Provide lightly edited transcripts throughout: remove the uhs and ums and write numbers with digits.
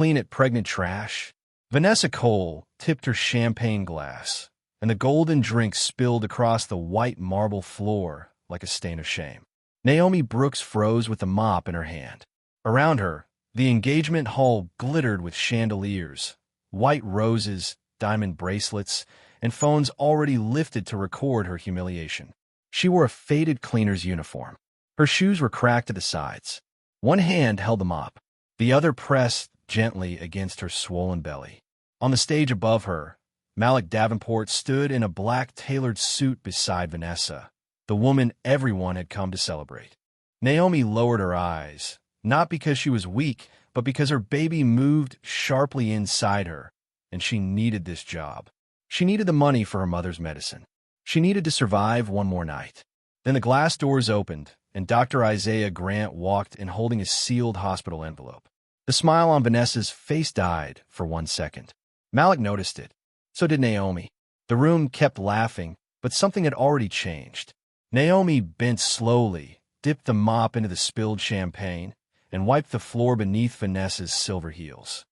clean at pregnant trash? Vanessa Cole tipped her champagne glass, and the golden drink spilled across the white marble floor like a stain of shame. Naomi Brooks froze with the mop in her hand. Around her, the engagement hall glittered with chandeliers, white roses, diamond bracelets, and phones already lifted to record her humiliation. She wore a faded cleaner's uniform. Her shoes were cracked at the sides. One hand held the mop, the other pressed gently against her swollen belly. On the stage above her, Malik Davenport stood in a black tailored suit beside Vanessa, the woman everyone had come to celebrate. Naomi lowered her eyes, not because she was weak, but because her baby moved sharply inside her, and she needed this job. She needed the money for her mother's medicine. She needed to survive one more night. Then the glass doors opened, and Dr. Isaiah Grant walked in holding a sealed hospital envelope. The smile on Vanessa's face died for 1 second. Malik noticed it. So did Naomi. The room kept laughing, but something had already changed. Naomi bent slowly, dipped the mop into the spilled champagne, and wiped the floor beneath Vanessa's silver heels.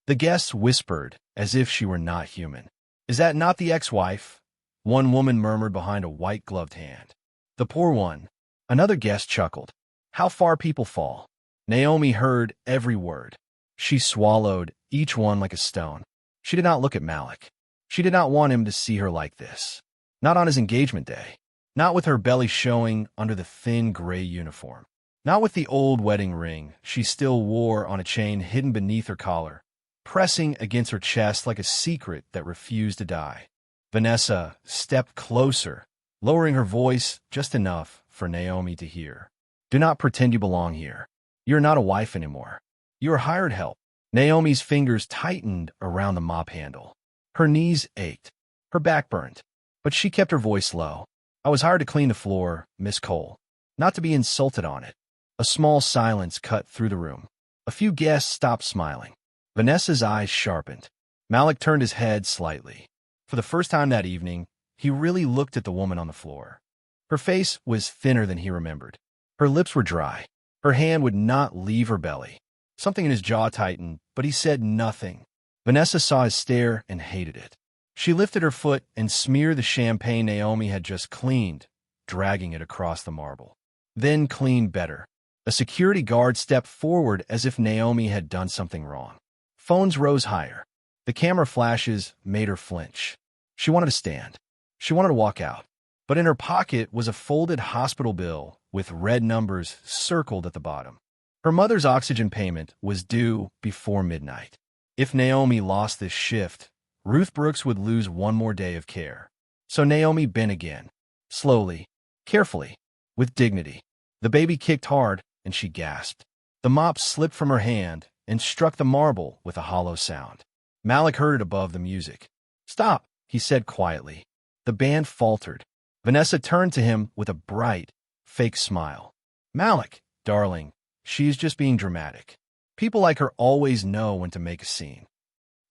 The guests whispered, as if she were not human. "Is that not the ex-wife?" One woman murmured behind a white-gloved hand. "The poor one." Another guest chuckled. "How far people fall." Naomi heard every word. She swallowed each one like a stone. She did not look at Malik. She did not want him to see her like this. Not on his engagement day. Not with her belly showing under the thin gray uniform. Not with the old wedding ring she still wore on a chain hidden beneath her collar, pressing against her chest like a secret that refused to die. Vanessa stepped closer, lowering her voice just enough for Naomi to hear. "Do not pretend you belong here. You're not a wife anymore. You're hired help." Naomi's fingers tightened around the mop handle. Her knees ached. Her back burned. But she kept her voice low. "I was hired to clean the floor, Miss Cole, not to be insulted on it." A small silence cut through the room. A few guests stopped smiling. Vanessa's eyes sharpened. Malik turned his head slightly. For the first time that evening, he really looked at the woman on the floor. Her face was thinner than he remembered. Her lips were dry. Her hand would not leave her belly. Something in his jaw tightened, but he said nothing. Vanessa saw his stare and hated it. She lifted her foot and smeared the champagne Naomi had just cleaned, dragging it across the marble. Then cleaned better. A security guard stepped forward as if Naomi had done something wrong. Phones rose higher. The camera flashes made her flinch. She wanted to stand. She wanted to walk out. But in her pocket was a folded hospital bill with red numbers circled at the bottom. Her mother's oxygen payment was due before midnight. If Naomi lost this shift, Ruth Brooks would lose one more day of care. So Naomi bent again, slowly, carefully, with dignity. The baby kicked hard, and she gasped. The mop slipped from her hand and struck the marble with a hollow sound. Malik heard it above the music. "Stop," he said quietly. The band faltered. Vanessa turned to him with a bright, fake smile. "Malik, darling, she's just being dramatic. People like her always know when to make a scene."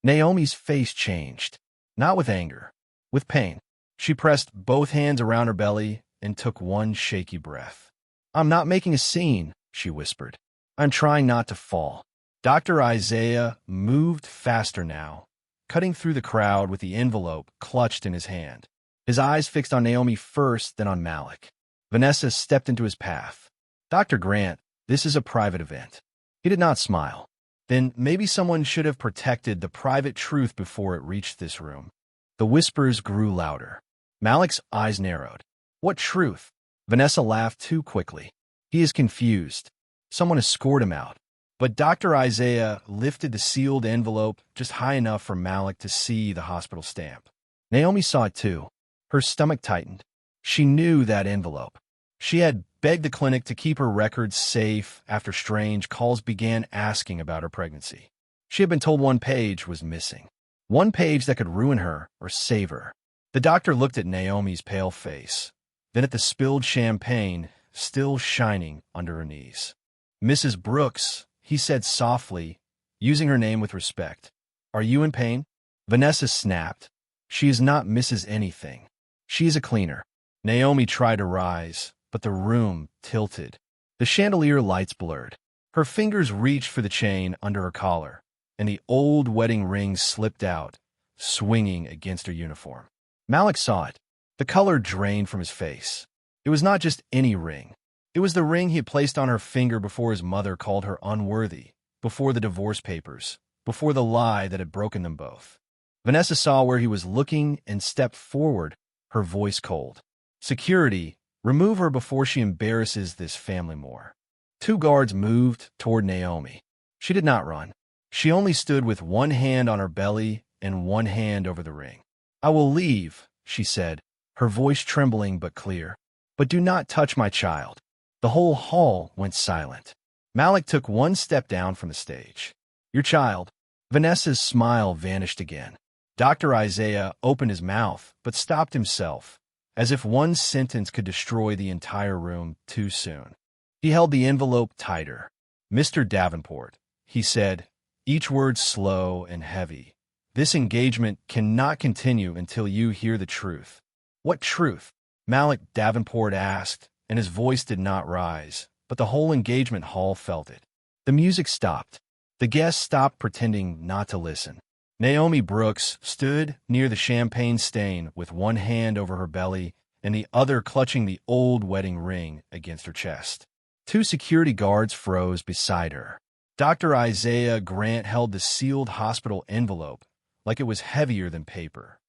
Naomi's face changed, not with anger, with pain. She pressed both hands around her belly and took one shaky breath. "I'm not making a scene," she whispered. "I'm trying not to fall." Dr. Isaiah moved faster now, cutting through the crowd with the envelope clutched in his hand. His eyes fixed on Naomi first, then on Malik. Vanessa stepped into his path. "Dr. Grant, this is a private event." He did not smile. Then maybe someone should have protected the private truth before it reached this room. The whispers grew louder. Malik's eyes narrowed. "What truth?" Vanessa laughed too quickly. "He is confused. Someone has scored him out." But Dr. Isaiah lifted the sealed envelope just high enough for Malik to see the hospital stamp. Naomi saw it too. Her stomach tightened. She knew that envelope. She had begged the clinic to keep her records safe after strange calls began asking about her pregnancy. She had been told one page was missing. One page that could ruin her or save her. The doctor looked at Naomi's pale face, then at the spilled champagne still shining under her knees. "Mrs. Brooks," he said softly, using her name with respect. "Are you in pain?" Vanessa snapped. "She is not Mrs. Anything. She is a cleaner." Naomi tried to rise, but the room tilted. The chandelier lights blurred. Her fingers reached for the chain under her collar. and the old wedding ring slipped out, swinging against her uniform. Malik saw it. The color drained from his face. It was not just any ring. It was the ring he had placed on her finger before his mother called her unworthy, before the divorce papers, before the lie that had broken them both. Vanessa saw where he was looking and stepped forward, her voice cold. "Security, remove her before she embarrasses this family more." 2 guards moved toward Naomi. She did not run. She only stood with one hand on her belly and one hand over the ring. "I will leave," she said, her voice trembling but clear. "But do not touch my child." The whole hall went silent. Malik took one step down from the stage. "Your child." Vanessa's smile vanished again. Dr. Isaiah opened his mouth, but stopped himself, as if one sentence could destroy the entire room too soon. He held the envelope tighter. "Mr. Davenport," he said, each word slow and heavy, "this engagement cannot continue until you hear the truth." "What truth?" Malik Davenport asked, and his voice did not rise, but the whole engagement hall felt it. The music stopped. The guests stopped pretending not to listen. Naomi Brooks stood near the champagne stain with one hand over her belly and the other clutching the old wedding ring against her chest. 2 security guards froze beside her. Dr. Isaiah Grant held the sealed hospital envelope like it was heavier than paper.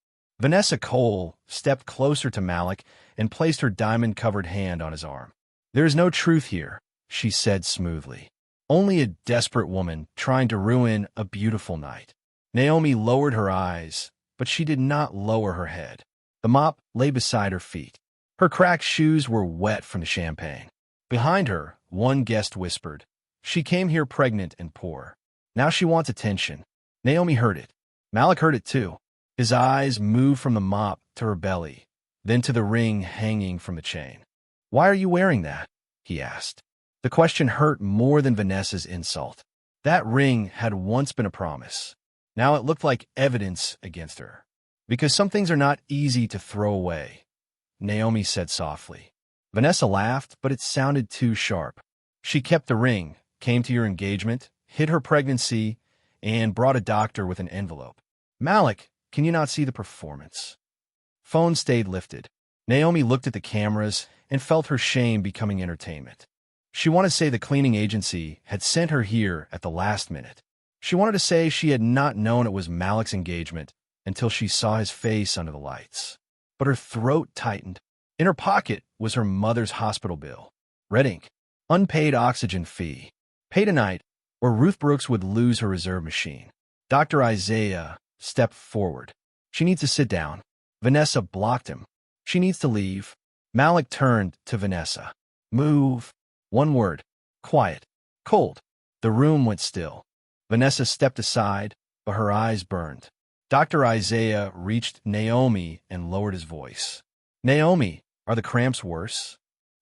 Vanessa Cole stepped closer to Malik and placed her diamond-covered hand on his arm. "There is no truth here," she said smoothly. "Only a desperate woman trying to ruin a beautiful night." Naomi lowered her eyes, but she did not lower her head. The mop lay beside her feet. Her cracked shoes were wet from the champagne. Behind her, one guest whispered, "She came here pregnant and poor. Now she wants attention." Naomi heard it. Malik heard it too. His eyes moved from the mop to her belly, then to the ring hanging from the chain. "Why are you wearing that?" he asked. The question hurt more than Vanessa's insult. That ring had once been a promise. Now it looked like evidence against her. "Because some things are not easy to throw away," Naomi said softly. Vanessa laughed, but it sounded too sharp. "She kept the ring, came to your engagement, hid her pregnancy, and brought a doctor with an envelope." "Malik, can you not see the performance?" Phone stayed lifted. Naomi looked at the cameras and felt her shame becoming entertainment. She wanted to say the cleaning agency had sent her here at the last minute. She wanted to say she had not known it was Malik's engagement until she saw his face under the lights. But her throat tightened. In her pocket was her mother's hospital bill. Red ink. Unpaid oxygen fee. Pay tonight, or Ruth Brooks would lose her reserve machine. Dr. Isaiah stepped forward. "She needs to sit down." Vanessa blocked him. "She needs to leave." Malik turned to Vanessa. "Move." One word. Quiet. Cold. The room went still. Vanessa stepped aside, but her eyes burned. Dr. Isaiah reached Naomi and lowered his voice. "Naomi, are the cramps worse?"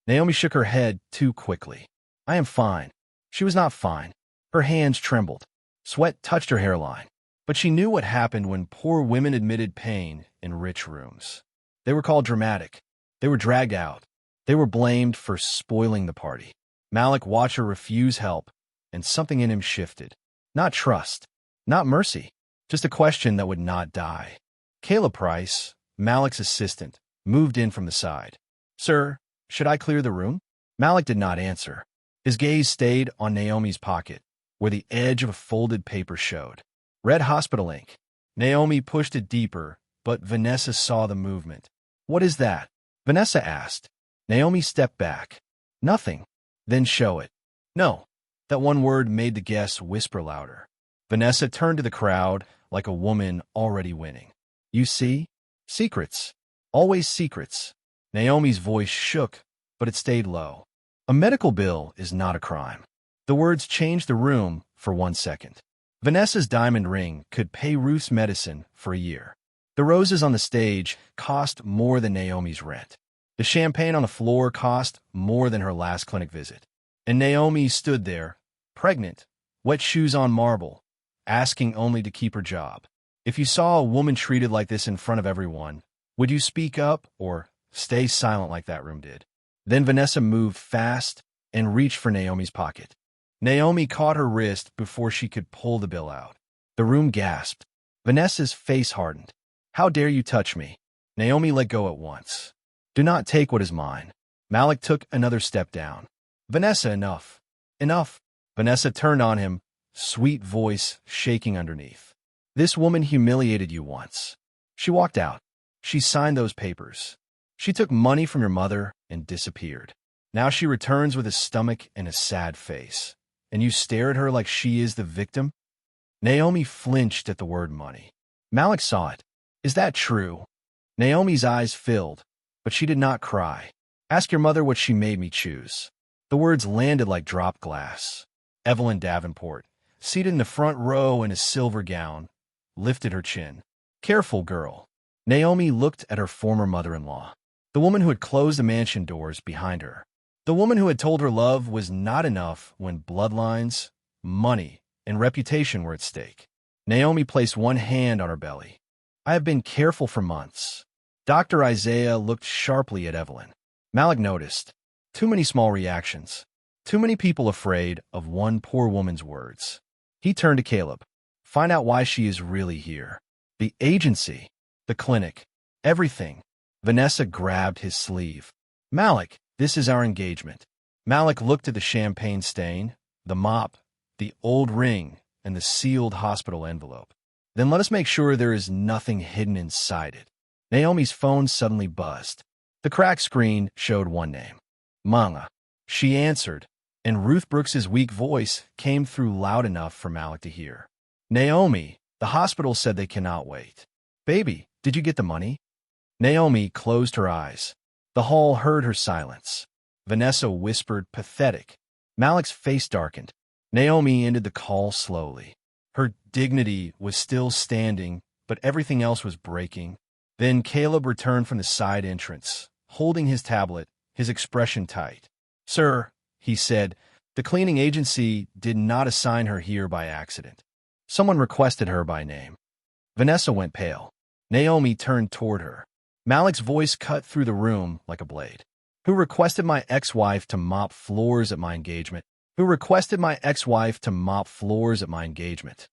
Naomi shook her head too quickly. "I am fine." She was not fine. Her hands trembled. Sweat touched her hairline. But she knew what happened when poor women admitted pain in rich rooms. They were called dramatic. They were dragged out. They were blamed for spoiling the party. Malik watched her refuse help, and something in him shifted. Not trust, not mercy, just a question that would not die. Caleb Price, Malik's assistant, moved in from the side. "Sir, should I clear the room?" Malik did not answer. His gaze stayed on Naomi's pocket, where the edge of a folded paper showed. Red hospital ink. Naomi pushed it deeper, but Vanessa saw the movement. "What is that?" Vanessa asked. Naomi stepped back. "Nothing." "Then show it." "No." That one word made the guests whisper louder. Vanessa turned to the crowd like a woman already winning. "You see? Secrets. Always secrets." Naomi's voice shook, but it stayed low. "A medical bill is not a crime." The words changed the room for 1 second. Vanessa's diamond ring could pay Ruth's medicine for a year. The roses on the stage cost more than Naomi's rent. The champagne on the floor cost more than her last clinic visit. And Naomi stood there, pregnant, wet shoes on marble, asking only to keep her job. If you saw a woman treated like this in front of everyone, would you speak up or stay silent like that room did? Then Vanessa moved fast and reached for Naomi's pocket. Naomi caught her wrist before she could pull the bill out. The room gasped. Vanessa's face hardened. How dare you touch me? Naomi let go at once. Do not take what is mine. Malik took another step down. Vanessa, enough. Enough. Vanessa turned on him, sweet voice shaking underneath. This woman humiliated you once. She walked out. She signed those papers. She took money from your mother and disappeared. Now she returns with a stomach and a sad face. And you stare at her like she is the victim? Naomi flinched at the word money. Malik saw it. Is that true? Naomi's eyes filled, but she did not cry. Ask your mother what she made me choose. The words landed like dropped glass. Evelyn Davenport, seated in the front row in a silver gown, lifted her chin. Careful, girl. Naomi looked at her former mother-in-law, the woman who had closed the mansion doors behind her. The woman who had told her love was not enough when bloodlines, money, and reputation were at stake. Naomi placed one hand on her belly. I have been careful for months. Dr. Isaiah looked sharply at Evelyn. Malik noticed. Too many small reactions. Too many people afraid of one poor woman's words. He turned to Caleb. Find out why she is really here. The agency, the clinic, everything. Vanessa grabbed his sleeve. Malik, this is our engagement. Malik looked at the champagne stain, the mop, the old ring, and the sealed hospital envelope. Then let us make sure there is nothing hidden inside it. Naomi's phone suddenly buzzed. The cracked screen showed one name. Manga. She answered, and Ruth Brooks's weak voice came through loud enough for Malik to hear. Naomi, the hospital said they cannot wait. Baby, did you get the money? Naomi closed her eyes. The hall heard her silence. Vanessa whispered, pathetic. Malik's face darkened. Naomi ended the call slowly. Her dignity was still standing, but everything else was breaking. Then Caleb returned from the side entrance, holding his tablet, his expression tight. Sir, he said, the cleaning agency did not assign her here by accident. Someone requested her by name. Vanessa went pale. Naomi turned toward her. Malik's voice cut through the room like a blade. Who requested my ex-wife to mop floors at my engagement? Who requested my ex-wife to mop floors at my engagement?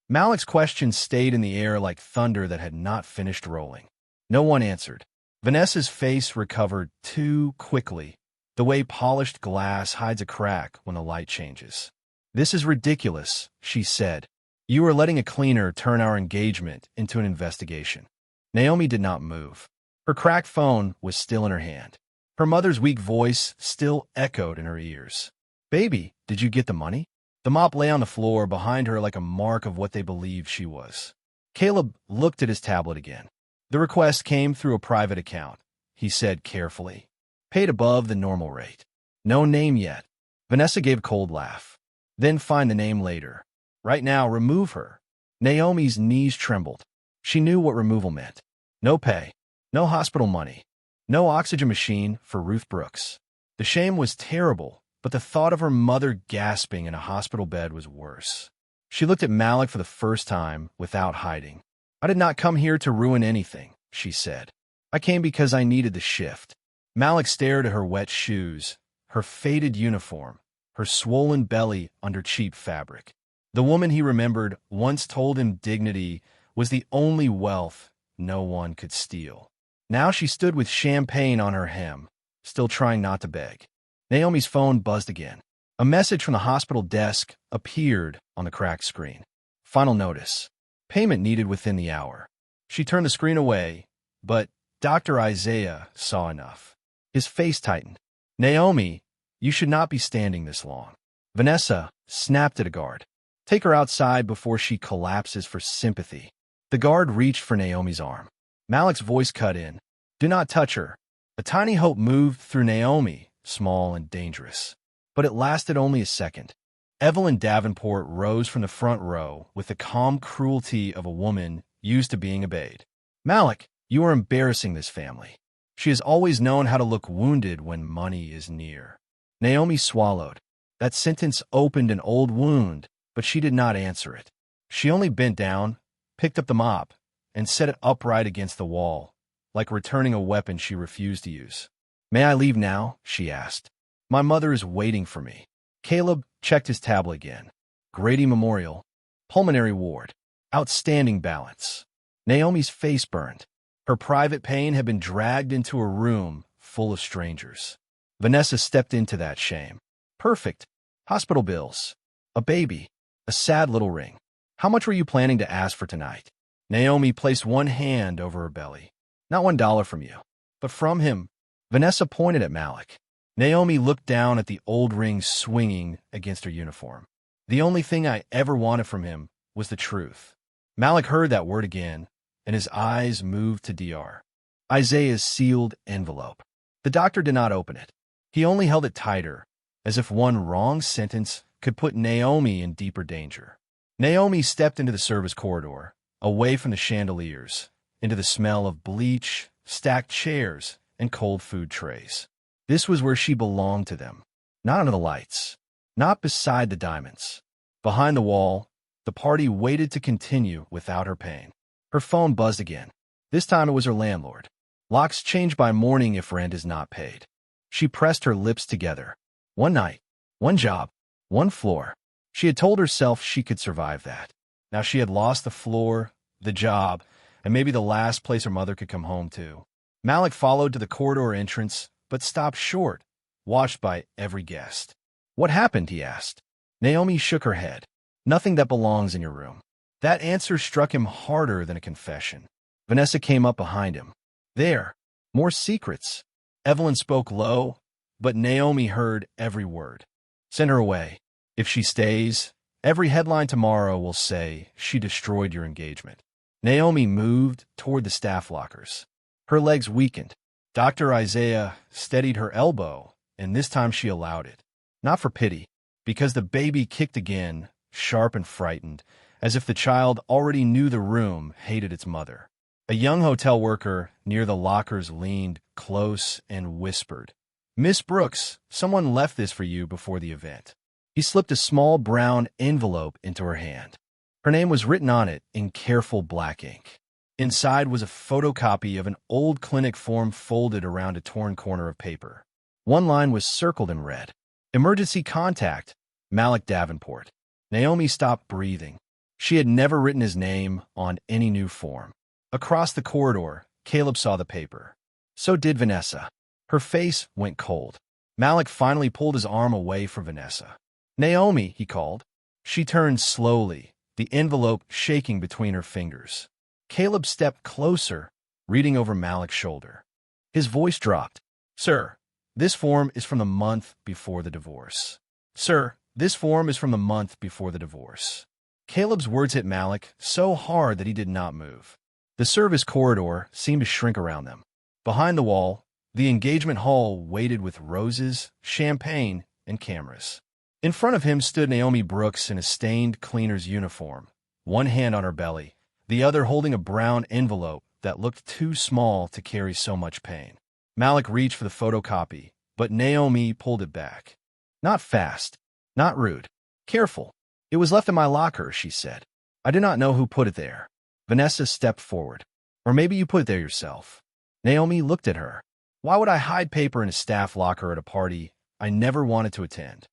Malik's question stayed in the air like thunder that had not finished rolling. No one answered. Vanessa's face recovered too quickly, the way polished glass hides a crack when the light changes. This is ridiculous, she said. You are letting a cleaner turn our engagement into an investigation. Naomi did not move. Her cracked phone was still in her hand. Her mother's weak voice still echoed in her ears. Baby, did you get the money? The mop lay on the floor behind her like a mark of what they believed she was. Caleb looked at his tablet again. The request came through a private account, he said carefully. Paid above the normal rate. No name yet. Vanessa gave a cold laugh. Then find the name later. Right now, remove her. Naomi's knees trembled. She knew what removal meant. No pay. No hospital money. No oxygen machine for Ruth Brooks. The shame was terrible, but the thought of her mother gasping in a hospital bed was worse. She looked at Malik for the first time without hiding. I did not come here to ruin anything, she said. I came because I needed the shift. Malik stared at her wet shoes, her faded uniform, her swollen belly under cheap fabric. The woman he remembered once told him dignity was the only wealth no one could steal. Now she stood with champagne on her hem, still trying not to beg. Naomi's phone buzzed again. A message from the hospital desk appeared on the cracked screen. Final notice. Payment needed within the hour. She turned the screen away, but Dr. Isaiah saw enough. His face tightened. Naomi, you should not be standing this long. Vanessa snapped at a guard. Take her outside before she collapses for sympathy. The guard reached for Naomi's arm. Malik's voice cut in. Do not touch her. A tiny hope moved through Naomi, small and dangerous. But it lasted only a second. Evelyn Davenport rose from the front row with the calm cruelty of a woman used to being obeyed. Malik, you are embarrassing this family. She has always known how to look wounded when money is near. Naomi swallowed. That sentence opened an old wound, but she did not answer it. She only bent down, picked up the mop, and set it upright against the wall, like returning a weapon she refused to use. May I leave now? She asked. My mother is waiting for me. Caleb checked his tablet again. Grady Memorial, Pulmonary Ward. Outstanding balance. Naomi's face burned. Her private pain had been dragged into a room full of strangers. Vanessa stepped into that shame. Perfect. Hospital bills. A baby. A sad little ring. How much were you planning to ask for tonight? Naomi placed one hand over her belly. Not $1 from you, but from him. Vanessa pointed at Malik. Naomi looked down at the old ring swinging against her uniform. The only thing I ever wanted from him was the truth. Malik heard that word again, and his eyes moved to Dr. Isaiah's sealed envelope. The doctor did not open it. He only held it tighter, as if one wrong sentence could put Naomi in deeper danger. Naomi stepped into the service corridor, away from the chandeliers, into the smell of bleach, stacked chairs, and cold food trays. This was where she belonged to them, not under the lights, not beside the diamonds. Behind the wall, the party waited to continue without her pain. Her phone buzzed again. This time it was her landlord. Locks change by morning if rent is not paid. She pressed her lips together. One night, one job, one floor. She had told herself she could survive that. Now she had lost the floor, the job, and maybe the last place her mother could come home to. Malik followed to the corridor entrance, but stopped short, watched by every guest. What happened? He asked. Naomi shook her head. Nothing that belongs in your room. That answer struck him harder than a confession. Vanessa came up behind him. There, more secrets. Evelyn spoke low, but Naomi heard every word. Send her away. If she stays, every headline tomorrow will say she destroyed your engagement. Naomi moved toward the staff lockers. Her legs weakened. Dr. Isaiah steadied her elbow, and this time she allowed it. Not for pity, because the baby kicked again, sharp and frightened, as if the child already knew the room hated its mother. A young hotel worker near the lockers leaned close and whispered, Miss Brooks, someone left this for you before the event. He slipped a small brown envelope into her hand. Her name was written on it in careful black ink. Inside was a photocopy of an old clinic form folded around a torn corner of paper. One line was circled in red. Emergency contact, Malik Davenport. Naomi stopped breathing. She had never written his name on any new form. Across the corridor, Caleb saw the paper. So did Vanessa. Her face went cold. Malik finally pulled his arm away from Vanessa. Naomi, he called. She turned slowly, the envelope shaking between her fingers. Caleb stepped closer, reading over Malik's shoulder. His voice dropped. Sir, this form is from the month before the divorce. Sir, this form is from the month before the divorce. Caleb's words hit Malik so hard that he did not move. The service corridor seemed to shrink around them. Behind the wall, the engagement hall waited with roses, champagne, and cameras. In front of him stood Naomi Brooks in a stained cleaner's uniform, one hand on her belly, the other holding a brown envelope that looked too small to carry so much pain. Malik reached for the photocopy, but Naomi pulled it back. Not fast, not rude. Careful. It was left in my locker, she said. I do not know who put it there. Vanessa stepped forward. Or maybe you put it there yourself. Naomi looked at her. Why would I hide paper in a staff locker at a party I never wanted to attend?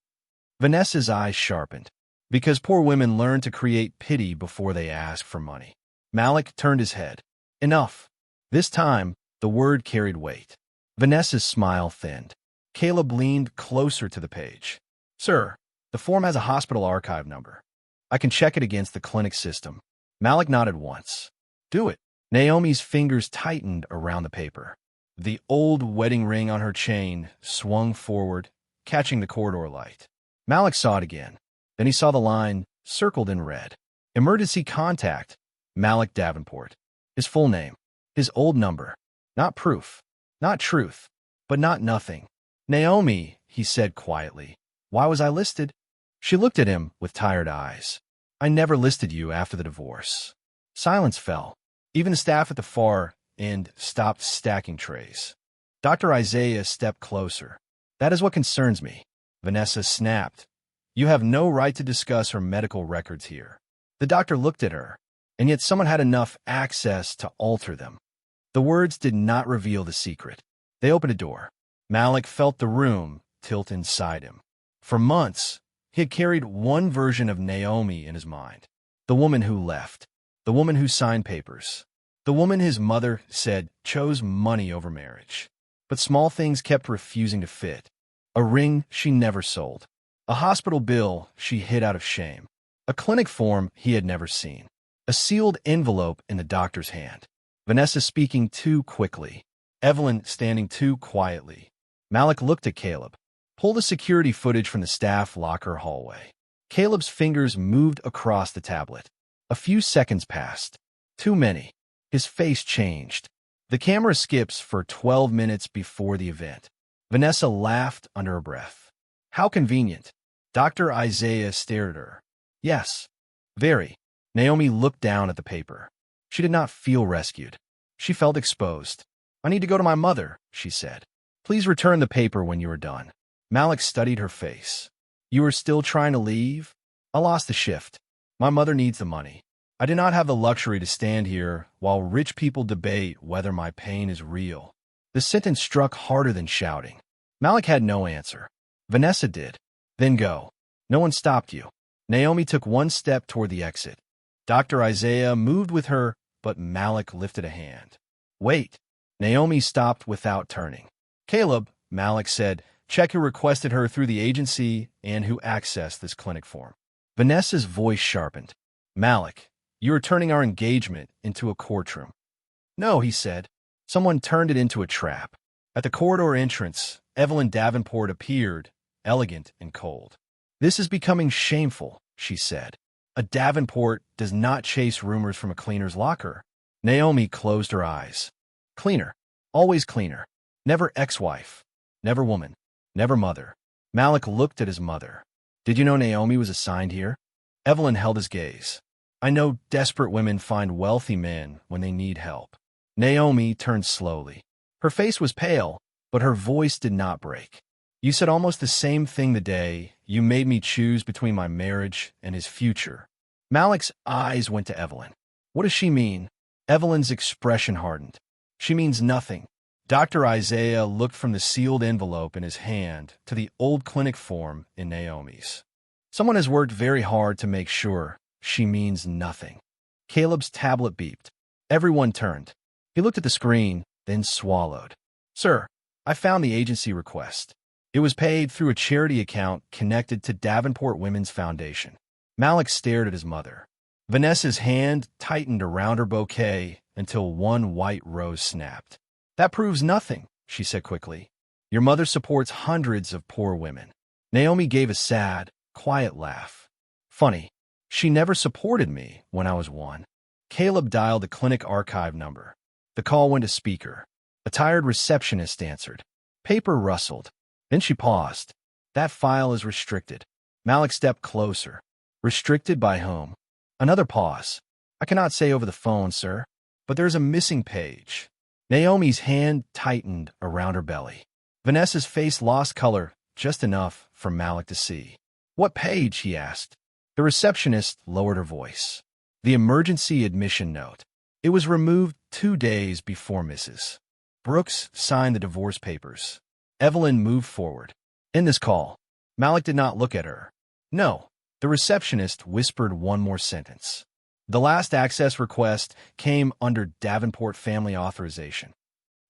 Vanessa's eyes sharpened. Because poor women learn to create pity before they ask for money. Malik turned his head. Enough. This time, the word carried weight. Vanessa's smile thinned. Caleb leaned closer to the page. Sir, the form has a hospital archive number. I can check it against the clinic system. Malik nodded once. Do it. Naomi's fingers tightened around the paper. The old wedding ring on her chain swung forward, catching the corridor light. Malik saw it again. Then he saw the line circled in red. Emergency contact, Malik Davenport. His full name. His old number. Not proof. Not truth. But not nothing. Naomi, he said quietly. Why was I listed? She looked at him with tired eyes. I never listed you after the divorce. Silence fell. Even the staff at the far end stopped stacking trays. Dr. Isaiah stepped closer. That is what concerns me. Vanessa snapped. You have no right to discuss her medical records here. The doctor looked at her, and yet someone had enough access to alter them. The words did not reveal the secret. They opened a door. Malik felt the room tilt inside him. For months, he had carried one version of Naomi in his mind, the woman who left. The woman who signed papers. The woman his mother said chose money over marriage. But small things kept refusing to fit. A ring she never sold. A hospital bill she hid out of shame. A clinic form he had never seen. A sealed envelope in the doctor's hand. Vanessa speaking too quickly. Evelyn standing too quietly. Malik looked at Caleb. Pull the security footage from the staff locker hallway. Caleb's fingers moved across the tablet. A few seconds passed. Too many. His face changed. The camera skips for 12 minutes before the event. Vanessa laughed under her breath. How convenient. Dr. Isaiah stared at her. Yes. Very. Naomi looked down at the paper. She did not feel rescued. She felt exposed. I need to go to my mother, she said. Please return the paper when you are done. Malik studied her face. You are still trying to leave? I lost the shift. My mother needs the money. I do not have the luxury to stand here while rich people debate whether my pain is real. The sentence struck harder than shouting. Malik had no answer. Vanessa did. Then go. No one stopped you. Naomi took one step toward the exit. Dr. Isaiah moved with her, but Malik lifted a hand. Wait. Naomi stopped without turning. Caleb, Malik said, check who requested her through the agency and who accessed this clinic form. Vanessa's voice sharpened. Malik, you are turning our engagement into a courtroom. No, he said. Someone turned it into a trap. At the corridor entrance, Evelyn Davenport appeared, elegant and cold. This is becoming shameful, she said. A Davenport does not chase rumors from a cleaner's locker. Naomi closed her eyes. Cleaner. Always cleaner. Never ex-wife. Never woman. Never mother. Malik looked at his mother. Did you know Naomi was assigned here? Evelyn held his gaze. I know desperate women find wealthy men when they need help. Naomi turned slowly. Her face was pale, but her voice did not break. You said almost the same thing the day you made me choose between my marriage and his future. Malik's eyes went to Evelyn. What does she mean? Evelyn's expression hardened. She means nothing. Dr. Isaiah looked from the sealed envelope in his hand to the old clinic form in Naomi's. Someone has worked very hard to make sure she means nothing. Caleb's tablet beeped. Everyone turned. He looked at the screen, then swallowed. Sir, I found the agency request. It was paid through a charity account connected to Davenport Women's Foundation. Malik stared at his mother. Vanessa's hand tightened around her bouquet until one white rose snapped. That proves nothing, she said quickly. Your mother supports hundreds of poor women. Naomi gave a sad, quiet laugh. Funny, she never supported me when I was one. Caleb dialed the clinic archive number. The call went to speaker. A tired receptionist answered. Paper rustled. Then she paused. That file is restricted. Malik stepped closer. Restricted by whom? Another pause. I cannot say over the phone, sir, but there is a missing page. Naomi's hand tightened around her belly. Vanessa's face lost color, just enough for Malik to see. What page? He asked. The receptionist lowered her voice. The emergency admission note. It was removed 2 days before Mrs. Brooks signed the divorce papers. Evelyn moved forward. In this call, Malik did not look at her. No. The receptionist whispered one more sentence. The last access request came under Davenport family authorization.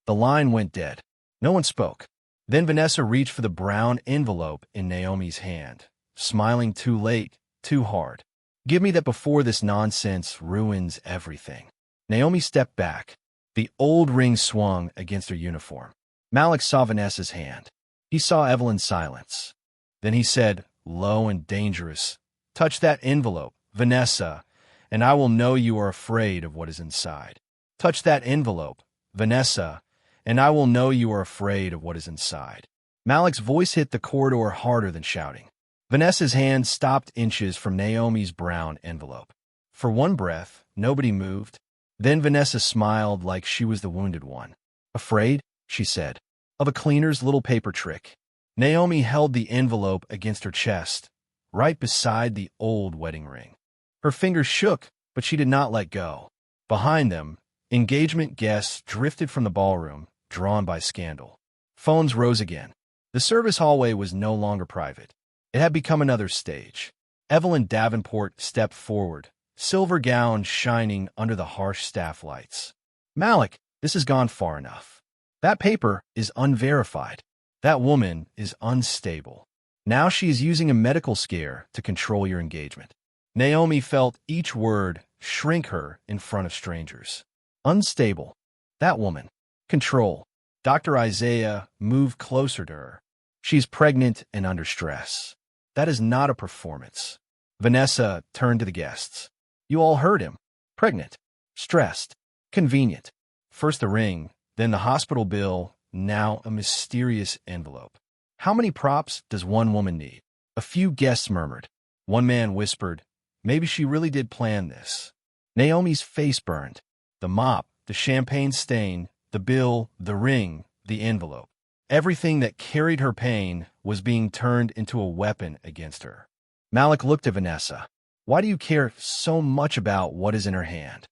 The line went dead. No one spoke. Then Vanessa reached for the brown envelope in Naomi's hand, smiling too late, too hard. Give me that before this nonsense ruins everything. Naomi stepped back. The old ring swung against her uniform. Malik saw Vanessa's hand. He saw Evelyn's silence. Then he said, low and dangerous, touch that envelope, Vanessa, and I will know you are afraid of what is inside. Touch that envelope, Vanessa, and I will know you are afraid of what is inside. Malik's voice hit the corridor harder than shouting. Vanessa's hand stopped inches from Naomi's brown envelope. For one breath, nobody moved. Then Vanessa smiled like she was the wounded one. Afraid, she said, of a cleaner's little paper trick. Naomi held the envelope against her chest, right beside the old wedding ring. Her fingers shook, but she did not let go. Behind them, engagement guests drifted from the ballroom, drawn by scandal. Phones rose again. The service hallway was no longer private. It had become another stage. Evelyn Davenport stepped forward, silver gown shining under the harsh staff lights. Malik, this has gone far enough. That paper is unverified. That woman is unstable. Now she is using a medical scare to control your engagement. Naomi felt each word shrink her in front of strangers. Unstable. That woman. Control. Dr. Isaiah moved closer to her. She's pregnant and under stress. That is not a performance. Vanessa turned to the guests. You all heard him. Pregnant. Stressed. Convenient. First the ring, then the hospital bill, now a mysterious envelope. How many props does one woman need? A few guests murmured. One man whispered, maybe she really did plan this. Naomi's face burned. The mop, the champagne stain, the bill, the ring, the envelope. Everything that carried her pain was being turned into a weapon against her. Malik looked at Vanessa. Why do you care so much about what is in her hand?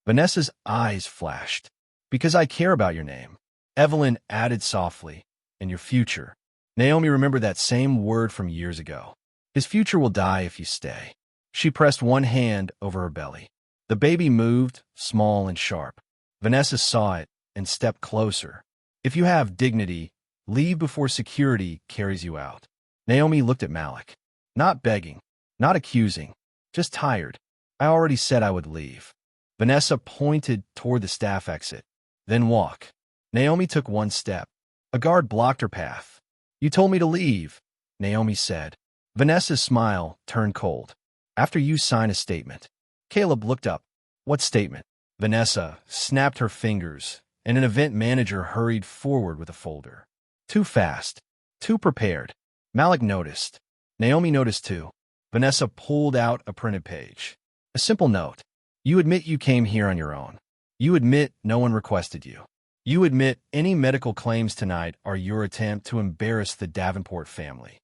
Vanessa's eyes flashed. Because I care about your name. Evelyn added softly, and your future. Naomi remembered that same word from years ago. His future will die if you stay. She pressed one hand over her belly. The baby moved, small and sharp. Vanessa saw it and stepped closer. If you have dignity, leave before security carries you out. Naomi looked at Malik. Not begging, not accusing, just tired. I already said I would leave. Vanessa pointed toward the staff exit. Then walk. Naomi took one step. A guard blocked her path. You told me to leave, Naomi said. Vanessa's smile turned cold. After you sign a statement. Caleb looked up. What statement? Vanessa snapped her fingers, and an event manager hurried forward with a folder. Too fast. Too prepared. Malik noticed. Naomi noticed too. Vanessa pulled out a printed page. A simple note. You admit you came here on your own. You admit no one requested you. You admit any medical claims tonight are your attempt to embarrass the Davenport family.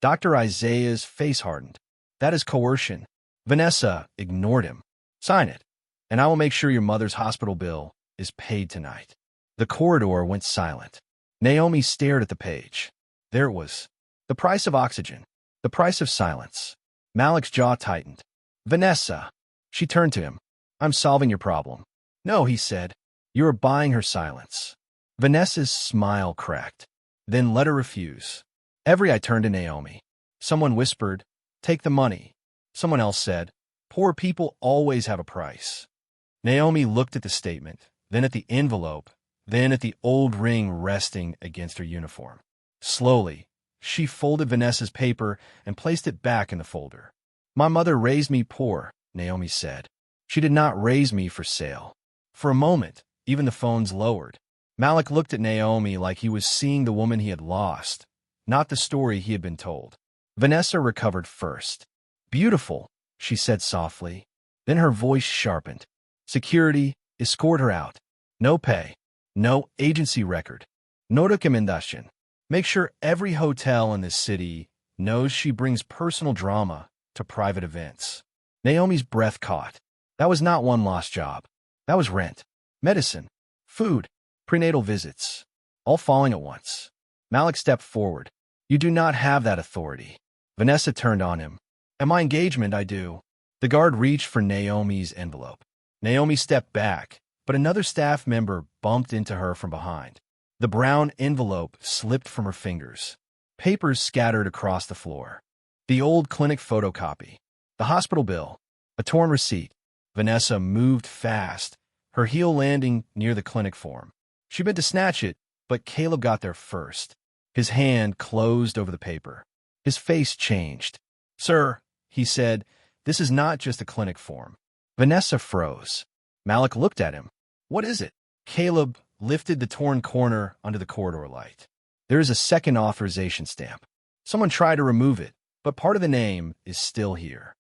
Dr. Isaiah's face hardened. That is coercion. Vanessa ignored him. Sign it, and I will make sure your mother's hospital bill is paid tonight. The corridor went silent. Naomi stared at the page. There it was. The price of oxygen. The price of silence. Malik's jaw tightened. Vanessa. She turned to him. I'm solving your problem. No, he said. You are buying her silence. Vanessa's smile cracked. Then let her refuse. I turned to Naomi. Someone whispered, take the money. Someone else said, poor people always have a price. Naomi looked at the statement, then at the envelope, then at the old ring resting against her uniform. Slowly, she folded Vanessa's paper and placed it back in the folder. My mother raised me poor, Naomi said. She did not raise me for sale. For a moment, even the phones lowered. Malik looked at Naomi like he was seeing the woman he had lost, not the story he had been told. Vanessa recovered first. Beautiful, she said softly. Then her voice sharpened. Security, escort her out. No pay. No agency record. No recommendation. Make sure every hotel in this city knows she brings personal drama to private events. Naomi's breath caught. That was not one lost job. That was rent, medicine, food, prenatal visits, all falling at once. Malik stepped forward. You do not have that authority. Vanessa turned on him. At my engagement, I do. The guard reached for Naomi's envelope. Naomi stepped back, but another staff member bumped into her from behind. The brown envelope slipped from her fingers. Papers scattered across the floor. The old clinic photocopy. The hospital bill. A torn receipt. Vanessa moved fast, her heel landing near the clinic form. She bent to snatch it, but Caleb got there first. His hand closed over the paper. His face changed. Sir, he said, this is not just a clinic form. Vanessa froze. Malik looked at him. What is it? Caleb lifted the torn corner under the corridor light. There is a second authorization stamp. Someone tried to remove it, but part of the name is still here.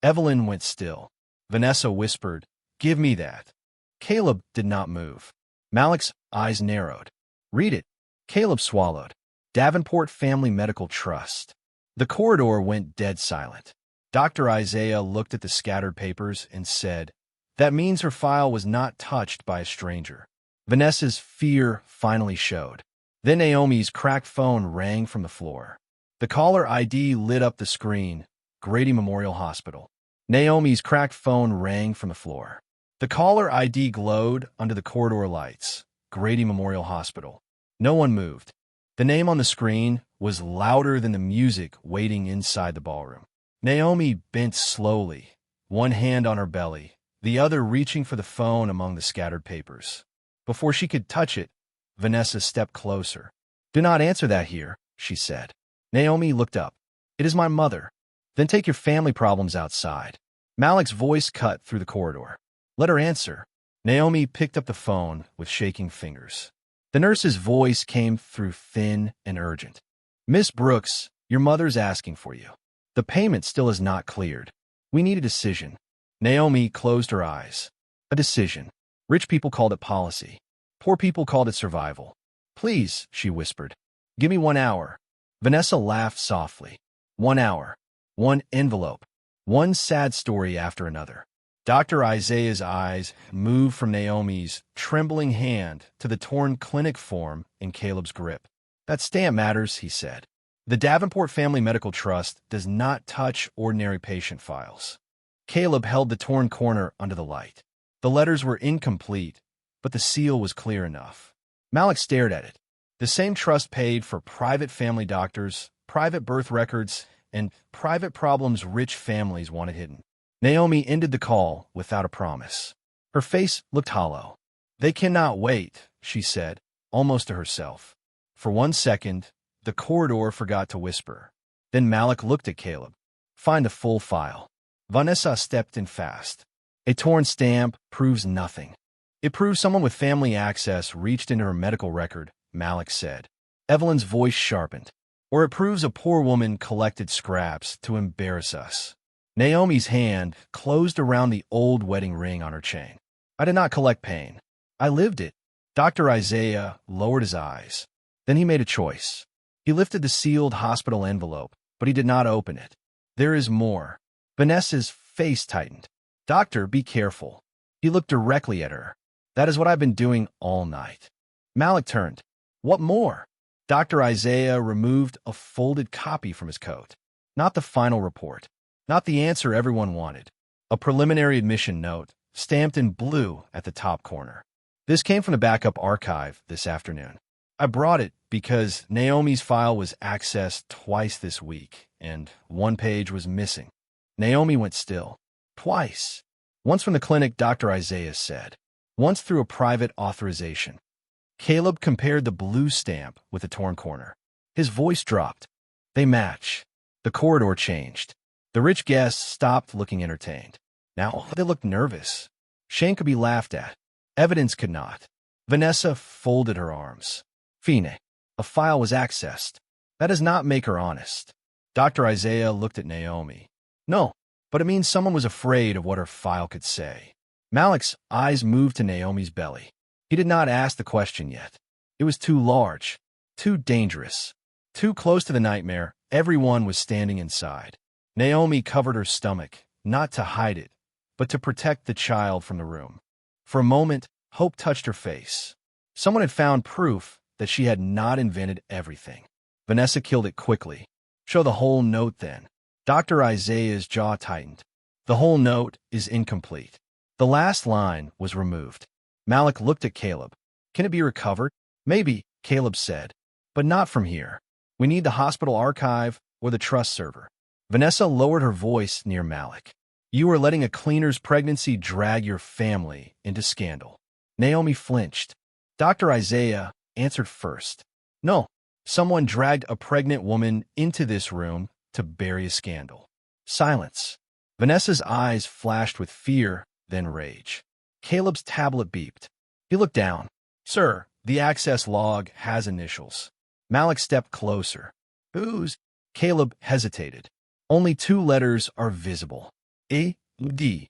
Evelyn went still. Vanessa whispered, give me that. Caleb did not move. Malik's eyes narrowed. Read it. Caleb swallowed. Davenport Family Medical Trust. The corridor went dead silent. Dr. Isaiah looked at the scattered papers and said, that means her file was not touched by a stranger. Vanessa's fear finally showed. Then Naomi's cracked phone rang from the floor. The caller ID lit up the screen. Grady Memorial Hospital. Naomi's cracked phone rang from the floor. The caller ID glowed under the corridor lights. Grady Memorial Hospital. No one moved. The name on the screen was louder than the music waiting inside the ballroom. Naomi bent slowly, one hand on her belly, the other reaching for the phone among the scattered papers. Before she could touch it, Vanessa stepped closer. "Do not answer that here," she said. Naomi looked up. "It is my mother." "Then take your family problems outside." Malik's voice cut through the corridor. "Let her answer." Naomi picked up the phone with shaking fingers. The nurse's voice came through thin and urgent. "Miss Brooks, your mother's asking for you. The payment still is not cleared. We need a decision." Naomi closed her eyes. A decision. Rich people called it policy. Poor people called it survival. "Please," she whispered. "Give me 1 hour." Vanessa laughed softly. 1 hour. One envelope. One sad story after another. Dr. Isaiah's eyes moved from Naomi's trembling hand to the torn clinic form in Caleb's grip. "That stamp matters," he said. "The Davenport Family Medical Trust does not touch ordinary patient files." Caleb held the torn corner under the light. The letters were incomplete, but the seal was clear enough. Malik stared at it. The same trust paid for private family doctors, private birth records, and private problems rich families wanted hidden. Naomi ended the call without a promise. Her face looked hollow. "They cannot wait," she said, almost to herself. For 1 second, the corridor forgot to whisper. Then Malik looked at Caleb. "Find the full file." Vanessa stepped in fast. "A torn stamp proves nothing." "It proves someone with family access reached into her medical record," Malik said. Evelyn's voice sharpened. "Or it proves a poor woman collected scraps to embarrass us." Naomi's hand closed around the old wedding ring on her chain. "I did not collect pain. I lived it." Dr. Isaiah lowered his eyes. Then he made a choice. He lifted the sealed hospital envelope, but he did not open it. "There is more." Vanessa's face tightened. "Doctor, be careful." He looked directly at her. "That is what I've been doing all night." Malik turned. "What more?" Dr. Isaiah removed a folded copy from his coat. Not the final report. Not the answer everyone wanted. A preliminary admission note, stamped in blue at the top corner. "This came from the backup archive this afternoon. I brought it because Naomi's file was accessed twice this week, and one page was missing." Naomi went still. "Twice." "Once from the clinic," Dr. Isaiah said. "Once through a private authorization." Caleb compared the blue stamp with the torn corner. His voice dropped. "They match." The corridor changed. The rich guests stopped looking entertained. Now they looked nervous. Shame could be laughed at. Evidence could not. Vanessa folded her arms. "Fine. A file was accessed. That does not make her honest." Dr. Isaiah looked at Naomi. "No, but it means someone was afraid of what her file could say." Malik's eyes moved to Naomi's belly. He did not ask the question yet. It was too large, too dangerous, too close to the nightmare. Everyone was standing inside. Naomi covered her stomach, not to hide it, but to protect the child from the room. For a moment, hope touched her face. Someone had found proof that she had not invented everything. Vanessa killed it quickly. "Show the whole note then." Dr. Isaiah's jaw tightened. "The whole note is incomplete." The last line was removed. Malik looked at Caleb. "Can it be recovered?" "Maybe," Caleb said, "but not from here. We need the hospital archive or the trust server." Vanessa lowered her voice near Malik. "You are letting a cleaner's pregnancy drag your family into scandal." Naomi flinched. Dr. Isaiah answered first. "No, someone dragged a pregnant woman into this room to bury a scandal." Silence. Vanessa's eyes flashed with fear, then rage. Caleb's tablet beeped. He looked down. "Sir, the access log has initials." Malik stepped closer. "Whose?" Caleb hesitated. "Only 2 letters are visible. A-D."